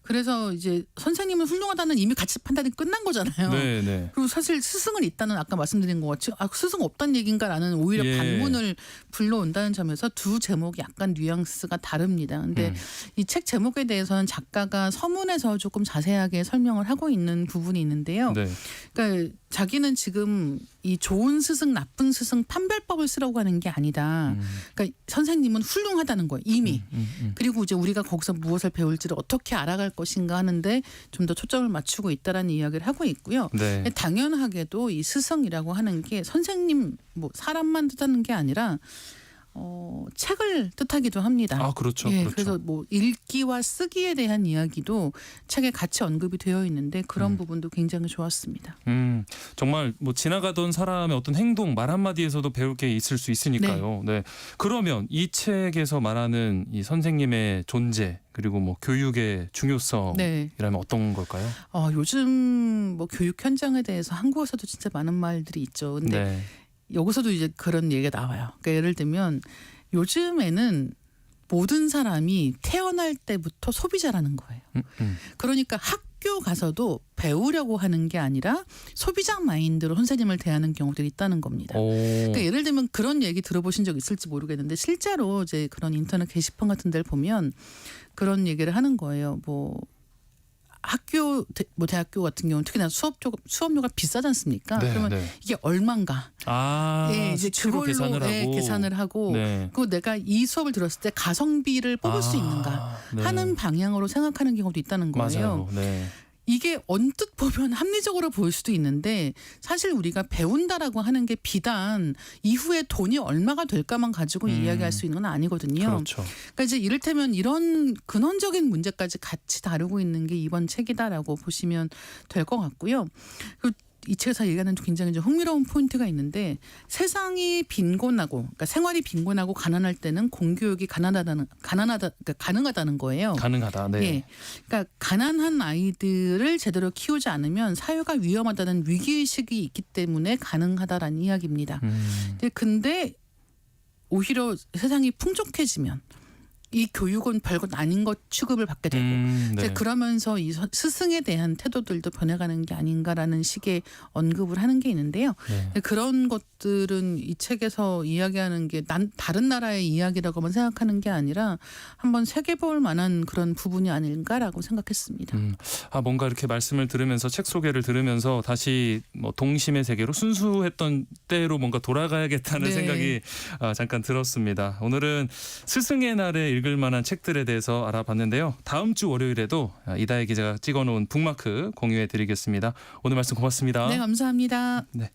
그래서 이제 선생님은 훌륭하다는 이미 가치 판단이 끝난 거잖아요. 네, 네. 그리고 사실 스승은 있다는 아까 말씀드린 것 같이 스승 없다는 얘기인가라는 오히려 예. 반문을 불러온다는 점에서 두 제목이 약간 뉘앙스가 다릅니다. 근데 이 책 제목에 대해서는 작가가 서문에서 조금 자세하게 설명을 하고 있는 부분이 있는데요. 네. 그러니까 자기는 지금 이 좋은 스승, 나쁜 스승 판별법을 쓰라고 하는 게 아니다. 그러니까 선생님은 훌륭하다는 거예요. 이미. 그리고 이제 우리가 거기서 무엇을 배울지를 어떻게 알아갈 것인가 하는데 좀 더 초점을 맞추고 있다라는 이야기를 하고 있고요. 네. 당연하게도 이 스승이라고 하는 게 선생님 사람만 뜻하는 게 아니라 책을 뜻하기도 합니다. 그렇죠. 예, 그렇죠. 그래서 읽기와 쓰기에 대한 이야기도 책에 같이 언급이 되어 있는데 그런 부분도 굉장히 좋았습니다. 정말 지나가던 사람의 어떤 행동, 말 한마디에서도 배울 게 있을 수 있으니까요. 네. 그러면 이 책에서 말하는 이 선생님의 존재 그리고 교육의 중요성이라면 어떤 걸까요? 요즘 교육 현장에 대해서 한국에서도 진짜 많은 말들이 있죠. 근데 네. 여기서도 이제 그런 얘기가 나와요. 그러니까 예를 들면 요즘에는 모든 사람이 태어날 때부터 소비자라는 거예요. 그러니까 학교 가서도 배우려고 하는 게 아니라 소비자 마인드로 선생님을 대하는 경우들이 있다는 겁니다. 그러니까 예를 들면 그런 얘기 들어보신 적 있을지 모르겠는데 실제로 이제 그런 인터넷 게시판 같은 데를 보면 그런 얘기를 하는 거예요. 학교 대학교 같은 경우는 특히나 수업료가 비싸지 않습니까? 네, 그러면 네. 이게 얼마인가? 이제 수치로 그걸로 계산을 하고 네. 그리고 내가 이 수업을 들었을 때 가성비를 뽑을 수 있는가 네. 하는 방향으로 생각하는 경우도 있다는 거예요. 맞아요. 네. 이게 언뜻 보면 합리적으로 보일 수도 있는데 사실 우리가 배운다라고 하는 게 비단 이후에 돈이 얼마가 될까만 가지고 이야기할 수 있는 건 아니거든요. 그렇죠. 그러니까 이제 이를테면 이런 근원적인 문제까지 같이 다루고 있는 게 이번 책이다라고 보시면 될 것 같고요. 이 책에서 얘기하는 굉장히 좀 흥미로운 포인트가 있는데 세상이 빈곤하고 그러니까 생활이 빈곤하고 가난할 때는 공교육이 그러니까 가능하다는 거예요. 가능하다. 네. 예. 그러니까 가난한 아이들을 제대로 키우지 않으면 사회가 위험하다는 위기의식이 있기 때문에 가능하다라는 이야기입니다. 근데 오히려 세상이 풍족해지면 이 교육은 별것 아닌 것 취급을 받게 되고 이제 그러면서 이 스승에 대한 태도들도 변해가는 게 아닌가라는 식의 언급을 하는 게 있는데요. 그런 것들은 이 책에서 이야기하는 게 다른 나라의 이야기라고만 생각하는 게 아니라 한번 새겨볼 만한 그런 부분이 아닌가라고 생각했습니다. 뭔가 이렇게 말씀을 들으면서 책 소개를 들으면서 다시 뭐 동심의 세계로 순수했던 때로 뭔가 돌아가야겠다는 네. 생각이 잠깐 들었습니다. 오늘은 스승의 날에 읽을 만한 책들에 대해서 알아봤는데요. 다음 주 월요일에도 이다혜 기자가 찍어놓은 북마크 공유해드리겠습니다. 오늘 말씀 고맙습니다. 네, 감사합니다. 네.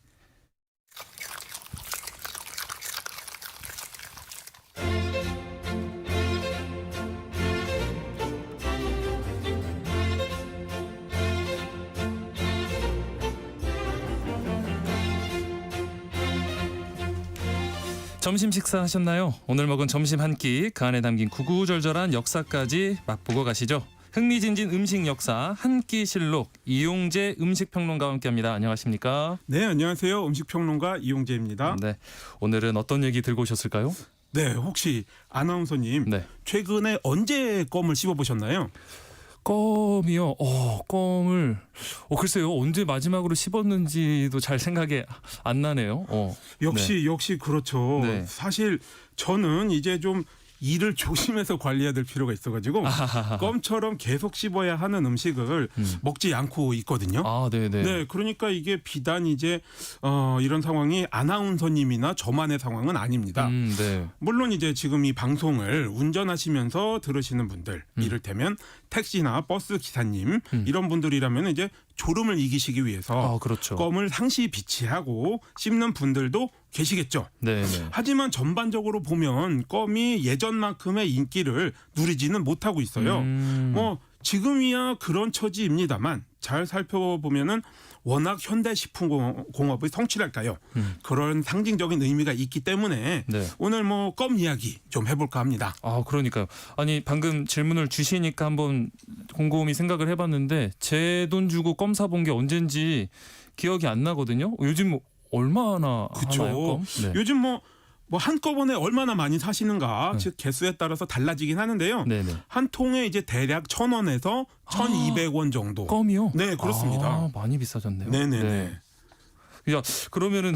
점심 식사하셨나요? 오늘 먹은 점심 한 끼, 그 안에 담긴 구구절절한 역사까지 맛보고 가시죠. 흥미진진 음식 역사 한 끼실록 이용재 음식평론가와 함께합니다. 안녕하십니까? 네, 안녕하세요. 음식평론가 이용재입니다. 네, 오늘은 어떤 얘기 들고 오셨을까요? 네, 혹시 아나운서님 최근에 언제 껌을 씹어보셨나요? 껌이요? 껌을 글쎄요. 언제 마지막으로 씹었는지도 잘 생각이 안 나네요. 역시 그렇죠. 네. 사실 저는 이제 좀 이를 조심해서 관리해야 될 필요가 있어가지고 껌처럼 계속 씹어야 하는 음식을 먹지 않고 있거든요. 네네. 네, 그러니까 이게 비단 이제 이런 상황이 아나운서님이나 저만의 상황은 아닙니다. 네. 물론 이제 지금 이 방송을 운전하시면서 들으시는 분들, 이를테면 택시나 버스 기사님 이런 분들이라면 이제 졸음을 이기시기 위해서 그렇죠. 껌을 상시 비치하고 씹는 분들도 계시겠죠. 네. 하지만 전반적으로 보면 껌이 예전만큼의 인기를 누리지는 못하고 있어요. 뭐 지금이야 그런 처지입니다만 잘 살펴보면은 워낙 현대식품공업의 성취랄까요. 그런 상징적인 의미가 있기 때문에 오늘 뭐 껌 이야기 좀 해볼까 합니다. 그러니까요. 아니 방금 질문을 주시니까 한번 곰곰이 생각을 해봤는데 제 돈 주고 껌 사본 게 언젠지 기억이 안 나거든요. 요즘 얼마나 하나요, 껌? 네. 요즘 뭐 한꺼번에 얼마나 많이 사시는가 즉 개수에 따라서 달라지긴 하는데요. 한 통에 이제 대략 1,000원에서 1,200원 정도. 껌이요? 네, 그렇습니다. 많이 비싸졌네요. 네네네. 야, 그러면은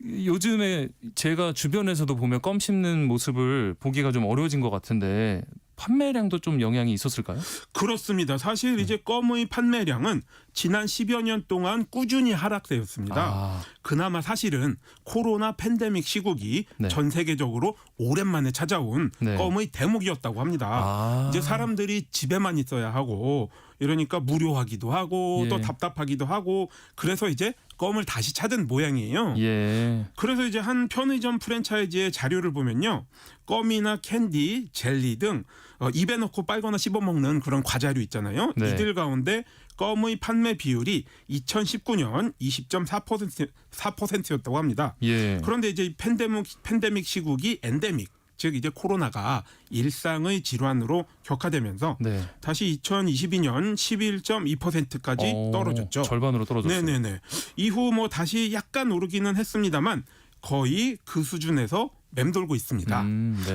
요즘에 제가 주변에서도 보면 껌 씹는 모습을 보기가 좀 어려워진 것 같은데 판매량도 좀 영향이 있었을까요? 그렇습니다. 사실 이제 껌의 판매량은 지난 10여 년 동안 꾸준히 하락세였습니다. 그나마 사실은 코로나 팬데믹 시국이 전 세계적으로 오랜만에 찾아온 껌의 대목이었다고 합니다. 이제 사람들이 집에만 있어야 하고 이러니까 무료하기도 하고 또 답답하기도 하고 그래서 이제 껌을 다시 찾은 모양이에요. 그래서 이제 한 편의점 프랜차이즈의 자료를 보면요. 껌이나 캔디, 젤리 등 입에 넣고 빨거나 씹어먹는 그런 과자류 있잖아요. 이들 가운데 껌의 판매 비율이 2019년 20.4%였다고 합니다. 그런데 이제 팬데믹 시국이 엔데믹 즉 이제 코로나가 일상의 질환으로 격화되면서 다시 2022년 11.2%까지 떨어졌죠. 절반으로 떨어졌어요. 네네네. 이후 뭐 다시 약간 오르기는 했습니다만 거의 그 수준에서 맴돌고 있습니다.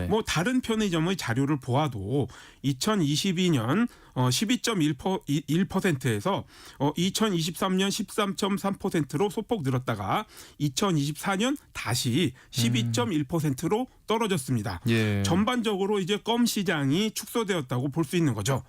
뭐 다른 편의점의 자료를 보아도 2022년 12.1%에서 2023년 13.3%로 소폭 늘었다가 2024년 다시 12.1%로 떨어졌습니다. 전반적으로 이제 껌 시장이 축소되었다고 볼 수 있는 거죠.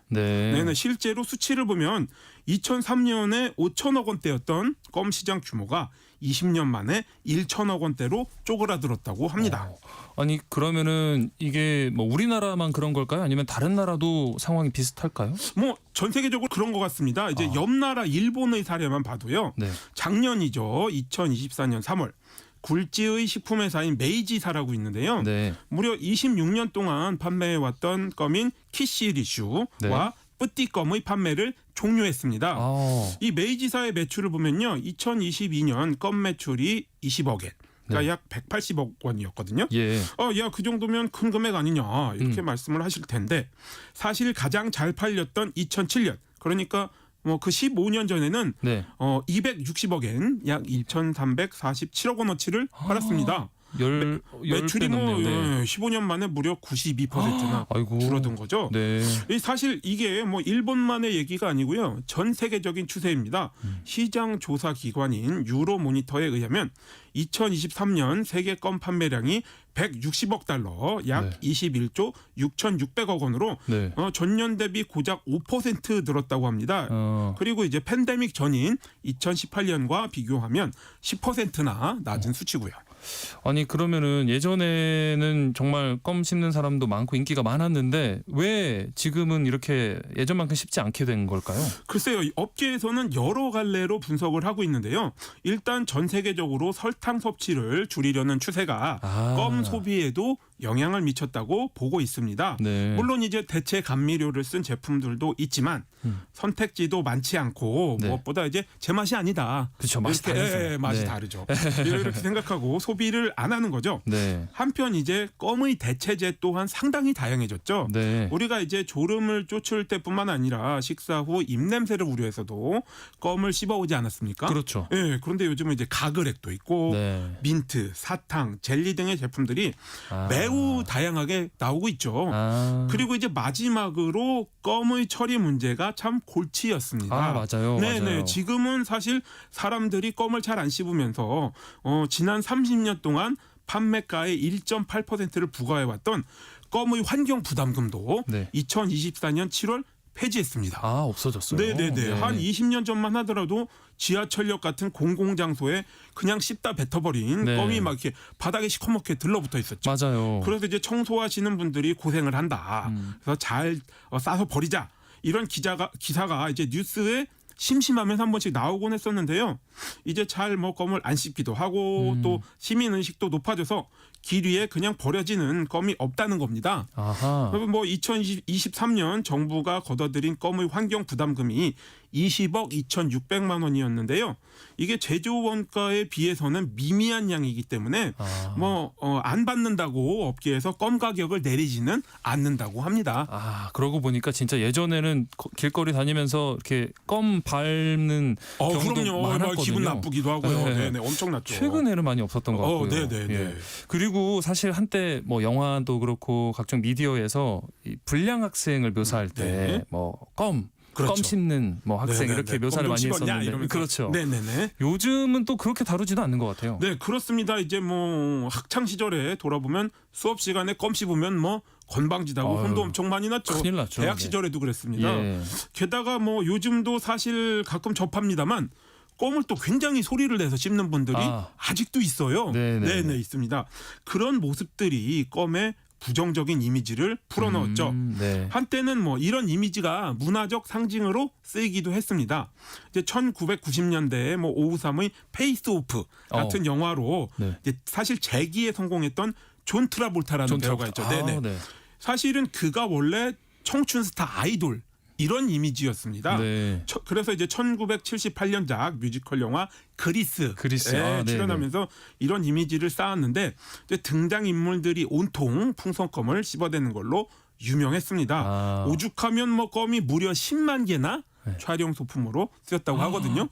실제로 수치를 보면 2003년에 5천억 원대였던 껌 시장 규모가 20년 만에 1천억 원대로 쪼그라들었다고 합니다. 아니 그러면은 이게 뭐 우리나라만 그런 걸까요? 아니면 다른 나라도 상황이 비슷할까요? 뭐 전 세계적으로 그런 것 같습니다. 이제 옆 나라 일본의 사례만 봐도요. 작년이죠. 2024년 3월. 굴지의 식품회사인 메이지사라고 있는데요. 무려 26년 동안 판매해왔던 껌인 키시리슈와 뿌띠껌의 판매를 종료했습니다. 이 메이지사의 매출을 보면요. 2022년 껌 매출이 20억 엔. 그러니까 약 180억 원이었거든요. 야, 그 정도면 큰 금액 아니냐 이렇게 말씀을 하실 텐데 사실 가장 잘 팔렸던 2007년 그러니까 뭐 그 15년 전에는 260억 엔, 약 2,347억 원어치를 팔았습니다. 매출이 뭐 15년 만에 무려 92%나 줄어든 거죠. 사실 이게 뭐 일본만의 얘기가 아니고요. 전 세계적인 추세입니다. 시장 조사 기관인 유로모니터에 의하면 2023년 세계 껌 판매량이 160억 달러, 약 21조 6,600억 원으로 전년 대비 고작 5% 늘었다고 합니다. 그리고 이제 팬데믹 전인 2018년과 비교하면 10%나 낮은 수치고요. 아니 그러면은 예전에는 정말 껌 씹는 사람도 많고 인기가 많았는데 왜 지금은 이렇게 예전만큼 쉽지 않게 된 걸까요? 글쎄요. 업계에서는 여러 갈래로 분석을 하고 있는데요. 일단 전 세계적으로 설탕 섭취를 줄이려는 추세가 껌 소비에도 영향을 미쳤다고 보고 있습니다. 물론 이제 대체 감미료를 쓴 제품들도 있지만 선택지도 많지 않고 무엇보다 이제 제 맛이 아니다. 그렇죠. 맛이 다르죠. 맛이 다르죠. 이렇게 생각하고 소비를 안 하는 거죠. 한편 이제 껌의 대체제 또한 상당히 다양해졌죠. 우리가 이제 졸음을 쫓을 때뿐만 아니라 식사 후 입냄새를 우려해서도 껌을 씹어오지 않았습니까? 그렇죠. 그런데 요즘은 이제 가글액도 있고 민트, 사탕, 젤리 등의 제품들이 매우 다양하게 나오고 있죠. 그리고 이제 마지막으로 껌의 처리 문제가 참 골치였습니다. 맞아요. 네네. 지금은 사실 사람들이 껌을 잘 안 씹으면서 지난 30년 동안 판매가의 1.8%를 부과해왔던 껌의 환경 부담금도 2024년 7월 폐지했습니다. 없어졌어요. 네네네. 한 20년 전만 하더라도 지하철역 같은 공공장소에 그냥 씹다 뱉어버린 껌이 막 이렇게 바닥에 시커멓게 들러붙어 있었죠. 맞아요. 그래서 이제 청소하시는 분들이 고생을 한다. 그래서 잘 싸서 버리자. 이런 기사가 이제 뉴스에 심심하면 한 번씩 나오곤 했었는데요. 이제 잘 뭐 껌을 안 씹기도 하고 또 시민 의식도 높아져서 길 위에 그냥 버려지는 껌이 없다는 겁니다. 뭐 2023년 정부가 걷어들인 껌의 환경 부담금이 20억 2,600만 원이었는데요. 이게 제조 원가에 비해서는 미미한 양이기 때문에 안 받는다고 업계에서 껌 가격을 내리지는 않는다고 합니다. 그러고 보니까 진짜 예전에는 길거리 다니면서 이렇게 껌 밟는 경우도 그럼요. 많았거든요. 기분 나쁘기도 하고요. 네네, 엄청났죠. 최근에는 많이 없었던 것 같고요. 네네네. 그리고 사실 한때 뭐 영화도 그렇고 각종 미디어에서 이 불량 학생을 묘사할 때 뭐 껌 씹는 뭐 학생 이렇게 묘사를 많이 했었는데 그렇죠. 네네네. 요즘은 또 그렇게 다루지도 않는 것 같아요. 네, 그렇습니다. 이제 뭐 학창 시절에 돌아보면 수업 시간에 껌 씹으면 뭐 건방지다고 혼도 엄청 많이 났죠. 큰일 났죠. 대학 시절에도 그랬습니다. 게다가 뭐 요즘도 사실 가끔 접합니다만 껌을 또 굉장히 소리를 내서 씹는 분들이 아직도 있어요. 네네, 있습니다. 그런 모습들이 껌의 부정적인 이미지를 풀어넣었죠. 한때는 뭐 이런 이미지가 문화적 상징으로 쓰이기도 했습니다. 이제 1990년대에 뭐 오우삼의 페이스 오프 같은 영화로 이제 사실 재기에 성공했던 존 트라볼타라는 배우가 있죠. 사실은 그가 원래 청춘 스타 아이돌 이런 이미지였습니다. 그래서 이제 1978년작 뮤지컬 영화 그리스에 출연하면서 이런 이미지를 쌓았는데 이제 등장 인물들이 온통 풍선껌을 씹어대는 걸로 유명했습니다. 오죽하면 뭐 껌이 무려 10만 개나 촬영 소품으로 쓰였다고 하거든요.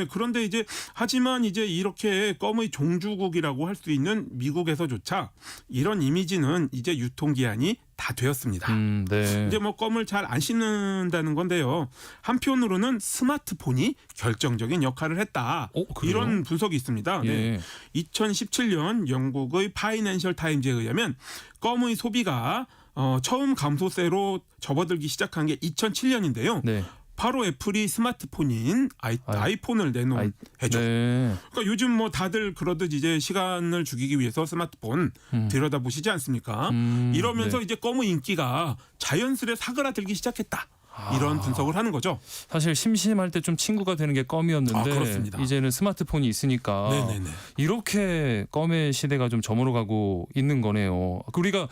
그런데 이제 하지만 이제 이렇게 껌의 종주국이라고 할 수 있는 미국에서조차 이런 이미지는 이제 유통기한이 다 되었습니다. 이제 뭐 껌을 잘 안 씹는다는 건데요. 한편으로는 스마트폰이 결정적인 역할을 했다. 이런 분석이 있습니다. 2017년 영국의 파이낸셜 타임즈에 의하면 껌의 소비가 처음 감소세로 접어들기 시작한 게 2007년인데요. 바로 애플이 스마트폰인 아이폰을 내놓은 해죠. 그러니까 요즘 뭐 다들 그러듯 이제 시간을 죽이기 위해서 스마트폰 들여다보시지 않습니까? 이러면서 이제 껌의 인기가 자연스레 사그라들기 시작했다. 이런 분석을 하는 거죠. 사실 심심할 때 좀 친구가 되는 게 껌이었는데 그렇습니다. 이제는 스마트폰이 있으니까 네네네. 이렇게 껌의 시대가 좀 저물어가고 있는 거네요. 우리가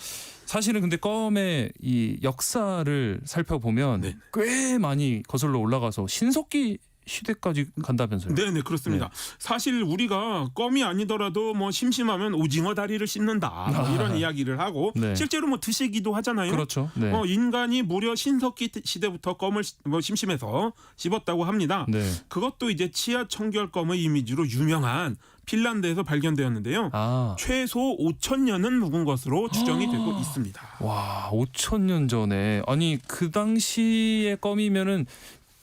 사실은 근데 껌의 이 역사를 살펴보면 네. 꽤 많이 거슬러 올라가서 신석기 시대까지 간다면서요? 네네 그렇습니다. 네. 사실 우리가 껌이 아니더라도 뭐 심심하면 오징어 다리를 씹는다 뭐 이런 이야기를 하고 네. 실제로 뭐 드시기도 하잖아요. 그렇죠. 네. 인간이 무려 신석기 시대부터 껌을 뭐 심심해서 씹었다고 합니다. 네. 그것도 이제 치아 청결껌의 이미지로 유명한 핀란드에서 발견되었는데요. 최소 5,000년은 묵은 것으로 추정이 되고 있습니다. 와, 5,000년 전에 아니 그 당시의 껌이면은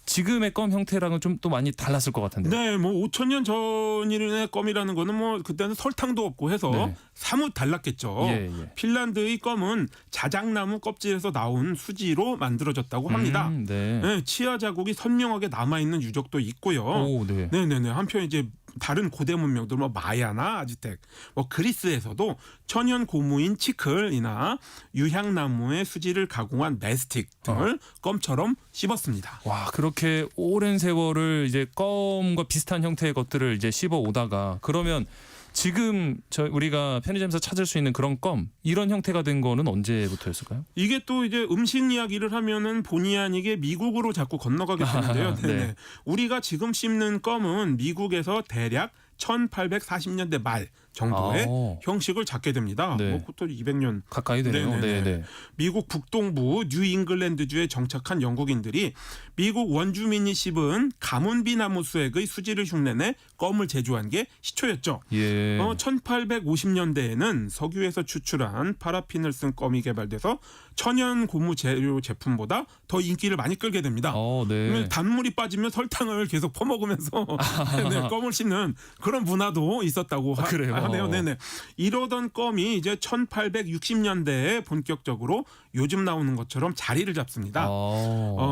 지금의 껌 형태랑은 좀 또 많이 달랐을 것 같은데. 네, 뭐 5,000년 전의 껌이라는 거는 뭐 그때는 설탕도 없고 해서 네. 사뭇 달랐겠죠. 예, 예. 핀란드의 껌은 자작나무 껍질에서 나온 수지로 만들어졌다고 합니다. 네. 네, 치아 자국이 선명하게 남아 있는 유적도 있고요. 오, 네. 네네네. 한편 이제 다른 고대 문명들 뭐 마야나 아즈텍, 뭐 그리스에서도 천연 고무인 치클이나 유향나무의 수지를 가공한 메스틱 등을 껌처럼 씹었습니다. 와, 그렇게 오랜 세월을 이제 껌과 비슷한 형태의 것들을 이제 씹어 오다가 그러면 지금 우리가 편의점에서 찾을 수 있는 그런 껌 이런 형태가 된 거는 언제부터였을까요? 이게 또 이제 음식 이야기를 하면은 본의 아니게 미국으로 자꾸 건너가게 되는데요. 네. 네네. 우리가 지금 씹는 껌은 미국에서 대략 1840년대 말 정도의 형식을 잡게 됩니다. 네. 뭐 그것도 200년 가까이 되네요. 네. 미국 북동부 뉴잉글랜드주에 정착한 영국인들이 미국 원주민이 씹은 가문비 나무 수액의 수지를 흉내내 껌을 제조한 게 시초였죠. 예. 1850년대에는 석유에서 추출한 파라핀을 쓴 껌이 개발돼서 천연 고무 재료 제품보다 더 인기를 많이 끌게 됩니다. 네. 단물이 빠지면 설탕을 계속 퍼먹으면서 네, 껌을 씹는 그런 문화도 있었다고 그래요? 하네요. 네네. 이러던 껌이 이제 1860년대에 본격적으로 요즘 나오는 것처럼 자리를 잡습니다.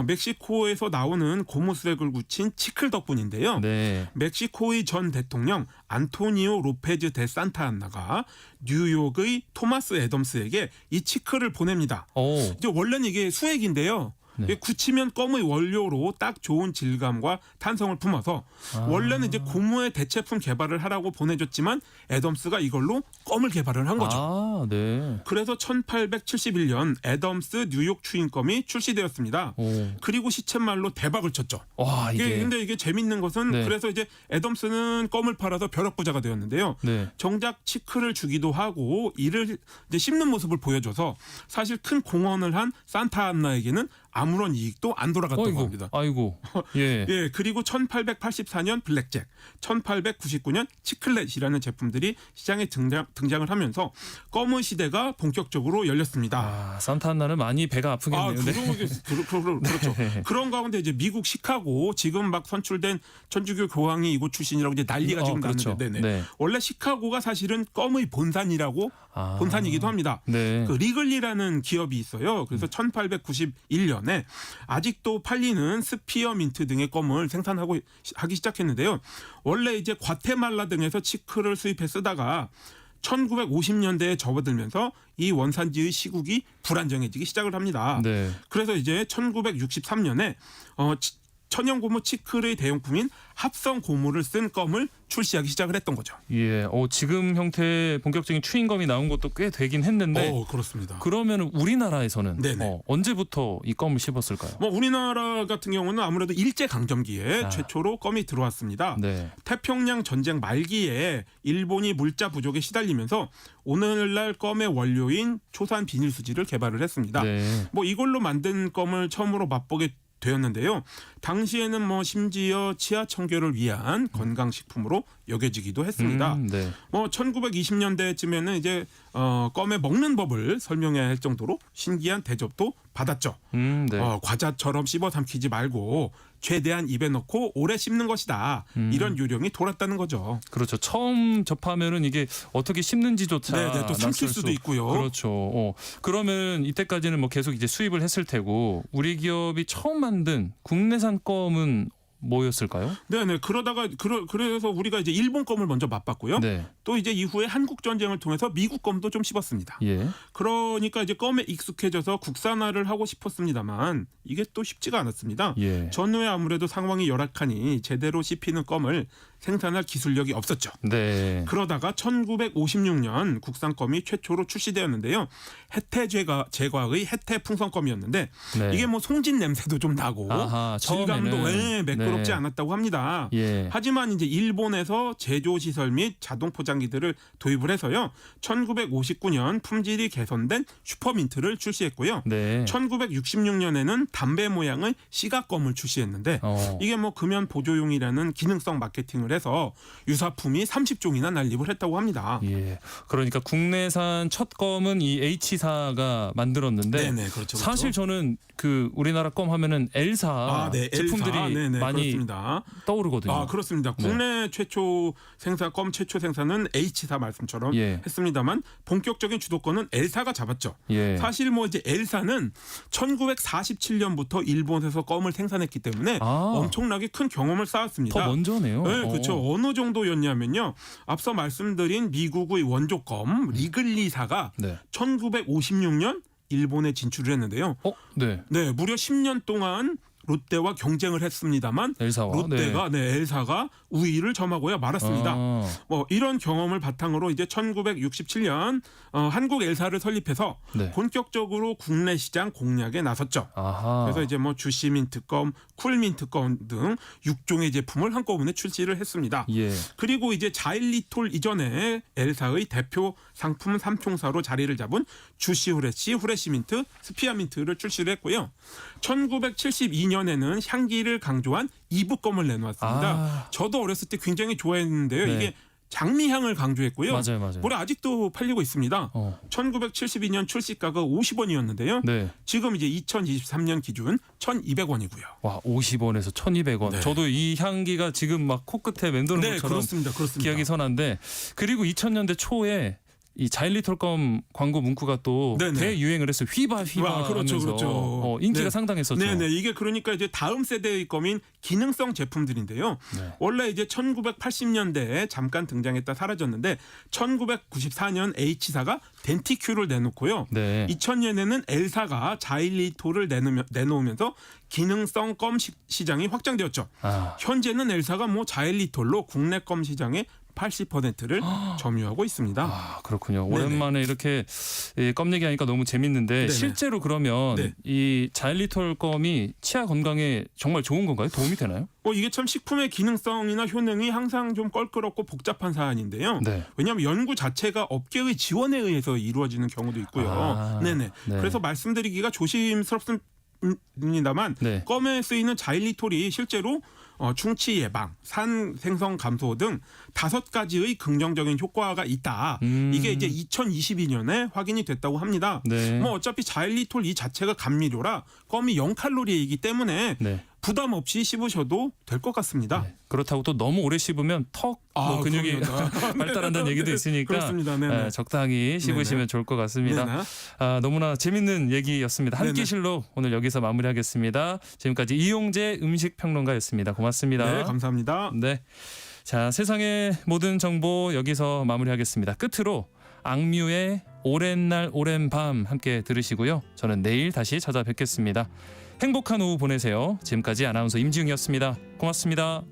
멕시코에서 나오는 고무수액을 굳힌 치클 덕분인데요. 네. 멕시코의 전 대통령 안토니오 로페즈 데 산타안나가 뉴욕의 토마스 애덤스에게 이 치클을 보냅니다. 이제 원래는 이게 수액인데요. 네. 굳히면 껌의 원료로 딱 좋은 질감과 탄성을 품어서 원래는 이제 고무의 대체품 개발을 하라고 보내줬지만 애덤스가 이걸로 껌을 개발을 한 거죠. 네. 그래서 1871년 애덤스 뉴욕 추인껌이 출시되었습니다. 그리고 시쳇말로 대박을 쳤죠. 와, 근데 이게 재밌는 것은 네. 그래서 이제 애덤스는 껌을 팔아서 벼락부자가 되었는데요. 네. 정작 치클을 주기도 하고 이를 이제 씹는 모습을 보여줘서 사실 큰 공헌을 한 산타안나에게는 아무런 이익도 안 돌아갔다고 합니다. 아이고. 예. 예, 그리고 1884년 블랙잭, 1899년 치클렛이라는 제품들이 시장에 등장을 하면서 껌의 시대가 본격적으로 열렸습니다. 산타안나는 많이 배가 아프겠네요. 그렇죠. 그런 가운데 이제 미국 시카고 지금 막 선출된 천주교 교황이 이곳 출신이라고 이제 난리가 지금 그렇죠. 나는데, 네. 원래 시카고가 사실은 껌의 본산이라고 본산이기도 합니다. 네. 그 리글리라는 기업이 있어요. 그래서 1891년에 아직도 팔리는 스피어민트 등의 껌을 하기 시작했는데요. 원래 이제 과테말라 등에서 치클을 수입해 쓰다가 1950년대에 접어들면서 이 원산지의 시국이 불안정해지기 시작을 합니다. 네. 그래서 이제 1963년에 천연 고무 치클의 대용품인 합성 고무를 쓴 껌을 출시하기 시작을 했던 거죠. 예. 지금 형태의 본격적인 추인검이 나온 것도 꽤 되긴 했는데. 그렇습니다. 그러면 우리나라에서는 네네. 언제부터 이 껌을 씹었을까요? 우리나라 같은 경우는 아무래도 일제 강점기에 최초로 껌이 들어왔습니다. 네. 태평양 전쟁 말기에 일본이 물자 부족에 시달리면서 오늘날 껌의 원료인 초산 비닐 수지를 개발을 했습니다. 네. 이걸로 만든 껌을 처음으로 맛보게 되었는데요. 당시에는 심지어 치아 청결을 위한 건강식품으로 여겨지기도 했습니다. 네. 1920년대쯤에는 이제 껌에 먹는 법을 설명해야 할 정도로 신기한 대접도 받았죠. 네. 과자처럼 씹어 삼키지 말고 최대한 입에 넣고 오래 씹는 것이다. 이런 요령이 돌았다는 거죠. 그렇죠. 처음 접하면은 이게 어떻게 씹는지조차 네네, 또 삼킬 수도 있고요. 그렇죠. 그러면 이때까지는 계속 이제 수입을 했을 테고 우리 기업이 처음 만든 국내산 껌은 뭐였을까요? 네네. 그래서 우리가 이제 일본 껌을 먼저 맛봤고요. 네. 또 이제 이후에 한국 전쟁을 통해서 미국 껌도 좀 씹었습니다. 예. 그러니까 이제 껌에 익숙해져서 국산화를 하고 싶었습니다만 이게 또 쉽지가 않았습니다. 예. 전후에 아무래도 상황이 열악하니 제대로 씹히는 껌을 생산할 기술력이 없었죠. 네. 그러다가 1956년 국산 껌이 최초로 출시되었는데요. 혜태 제과의 혜태 풍선껌이었는데 네. 이게 뭐 송진 냄새도 좀 나고 아하, 질감도 처음에는. 매끄럽지 네. 않았다고 합니다. 예. 하지만 이제 일본에서 제조 시설 및 자동 포장기들을 도입을 해서요. 1959년 품질이 개선된 슈퍼민트를 출시했고요. 네. 1966년에는 담배 모양의 시가껌을 출시했는데 이게 뭐 금연 보조용이라는 기능성 마케팅을 해서 유사품이 30종이나 난립을 했다고 합니다. 예. 그러니까 국내산 첫 껌은 이 H사가 만들었는데 네네, 그렇죠. 사실 저는 그 우리나라 껌 하면은 L사 네, 제품들이 네네, 많이 그렇습니다. 떠오르거든요. 그렇습니다. 국내 최초 생산 껌 최초 생산은 H사 말씀처럼 예. 했습니다만 본격적인 주도권은 L사가 잡았죠. 예. 사실 뭐 이제 L사는 1947년부터 일본에서 껌을 생산했기 때문에 엄청나게 큰 경험을 쌓았습니다. 더 먼저네요. 네, 그렇죠. 어느 정도였냐면요. 앞서 말씀드린 미국의 원조 껌 리글리사가 1956년 일본에 진출을 했는데요. 네, 무려 10년 동안 롯데와 경쟁을 했습니다만 L사와, 롯데가 L사가 우위를 점하고야 말았습니다. 뭐 이런 경험을 바탕으로 이제 1967년 한국 L사를 설립해서 본격적으로 국내 시장 공략에 나섰죠. 그래서 이제 뭐 주시 민트껌, 쿨 민트껌 등 6종의 제품을 한꺼번에 출시를 했습니다. 예. 그리고 이제 자일리톨 이전에 L사의 대표 상품 3총사로 자리를 잡은 주시 후레쉬, 후레쉬 민트, 스피아 민트를 출시를 했고요. 1972년에는 향기를 강조한 이브껌을 내놓았습니다. 저도 어렸을 때 굉장히 좋아했는데요. 네. 이게 장미향을 강조했고요. 맞아요. 올해 아직도 팔리고 있습니다. 1972년 출시가가 50원이었는데요. 네. 지금 이제 2023년 기준 1,200원이고요. 와, 50원에서 1,200원. 네. 저도 이 향기가 지금 막 코끝에 맴도는 것처럼 그렇습니다. 기억이 선한데 그리고 2000년대 초에 이 자일리톨껌 광고 문구가 또 대유행을 했어요. 휘바 그렇죠, 하면서 인기가 상당했었죠. 네네. 이게 그러니까 이제 다음 세대의 껌인 기능성 제품들인데요. 원래 이제 1980년대에 잠깐 등장했다 사라졌는데 1994년 H사가 덴티큐를 내놓고요. 2000년에는 L사가 자일리톨을 내놓으면서 기능성 껌 시장이 확장되었죠. 현재는 L사가 뭐 자일리톨로 국내 껌 시장의 80%를 점유하고 있습니다. 그렇군요. 오랜만에 이렇게 껌 얘기하니까 너무 재밌는데 실제로 그러면 이 자일리톨 껌이 치아 건강에 정말 좋은 건가요? 도움이 되나요? 이게 참 식품의 기능성이나 효능이 항상 좀 껄끄럽고 복잡한 사안인데요. 왜냐하면 연구 자체가 업계의 지원에 의해서 이루어지는 경우도 있고요. 그래서 말씀드리기가 조심스럽습니다만 껌에 쓰이는 자일리톨이 실제로 충치 예방, 산 생성 감소 등 5가지의 긍정적인 효과가 있다. 이게 이제 2022년에 확인이 됐다고 합니다. 뭐 어차피 자일리톨 이 자체가 감미료라 껌이 0칼로리이기 때문에 부담 없이 씹으셔도 될 것 같습니다. 그렇다고 또 너무 오래 씹으면 턱 근육이 발달한다는 얘기도 있으니까 그렇습니다. 적당히 씹으시면 좋을 것 같습니다. 너무나 재밌는 얘기였습니다. 한 끼실로 오늘 여기서 마무리하겠습니다. 지금까지 이용재 음식평론가였습니다. 고맙습니다. 네, 감사합니다. 네, 자, 세상의 모든 정보 여기서 마무리하겠습니다. 끝으로 악뮤의 오랜 날 오랜 밤 함께 들으시고요. 저는 내일 다시 찾아뵙겠습니다. 행복한 오후 보내세요. 지금까지 아나운서 임지웅이었습니다. 고맙습니다.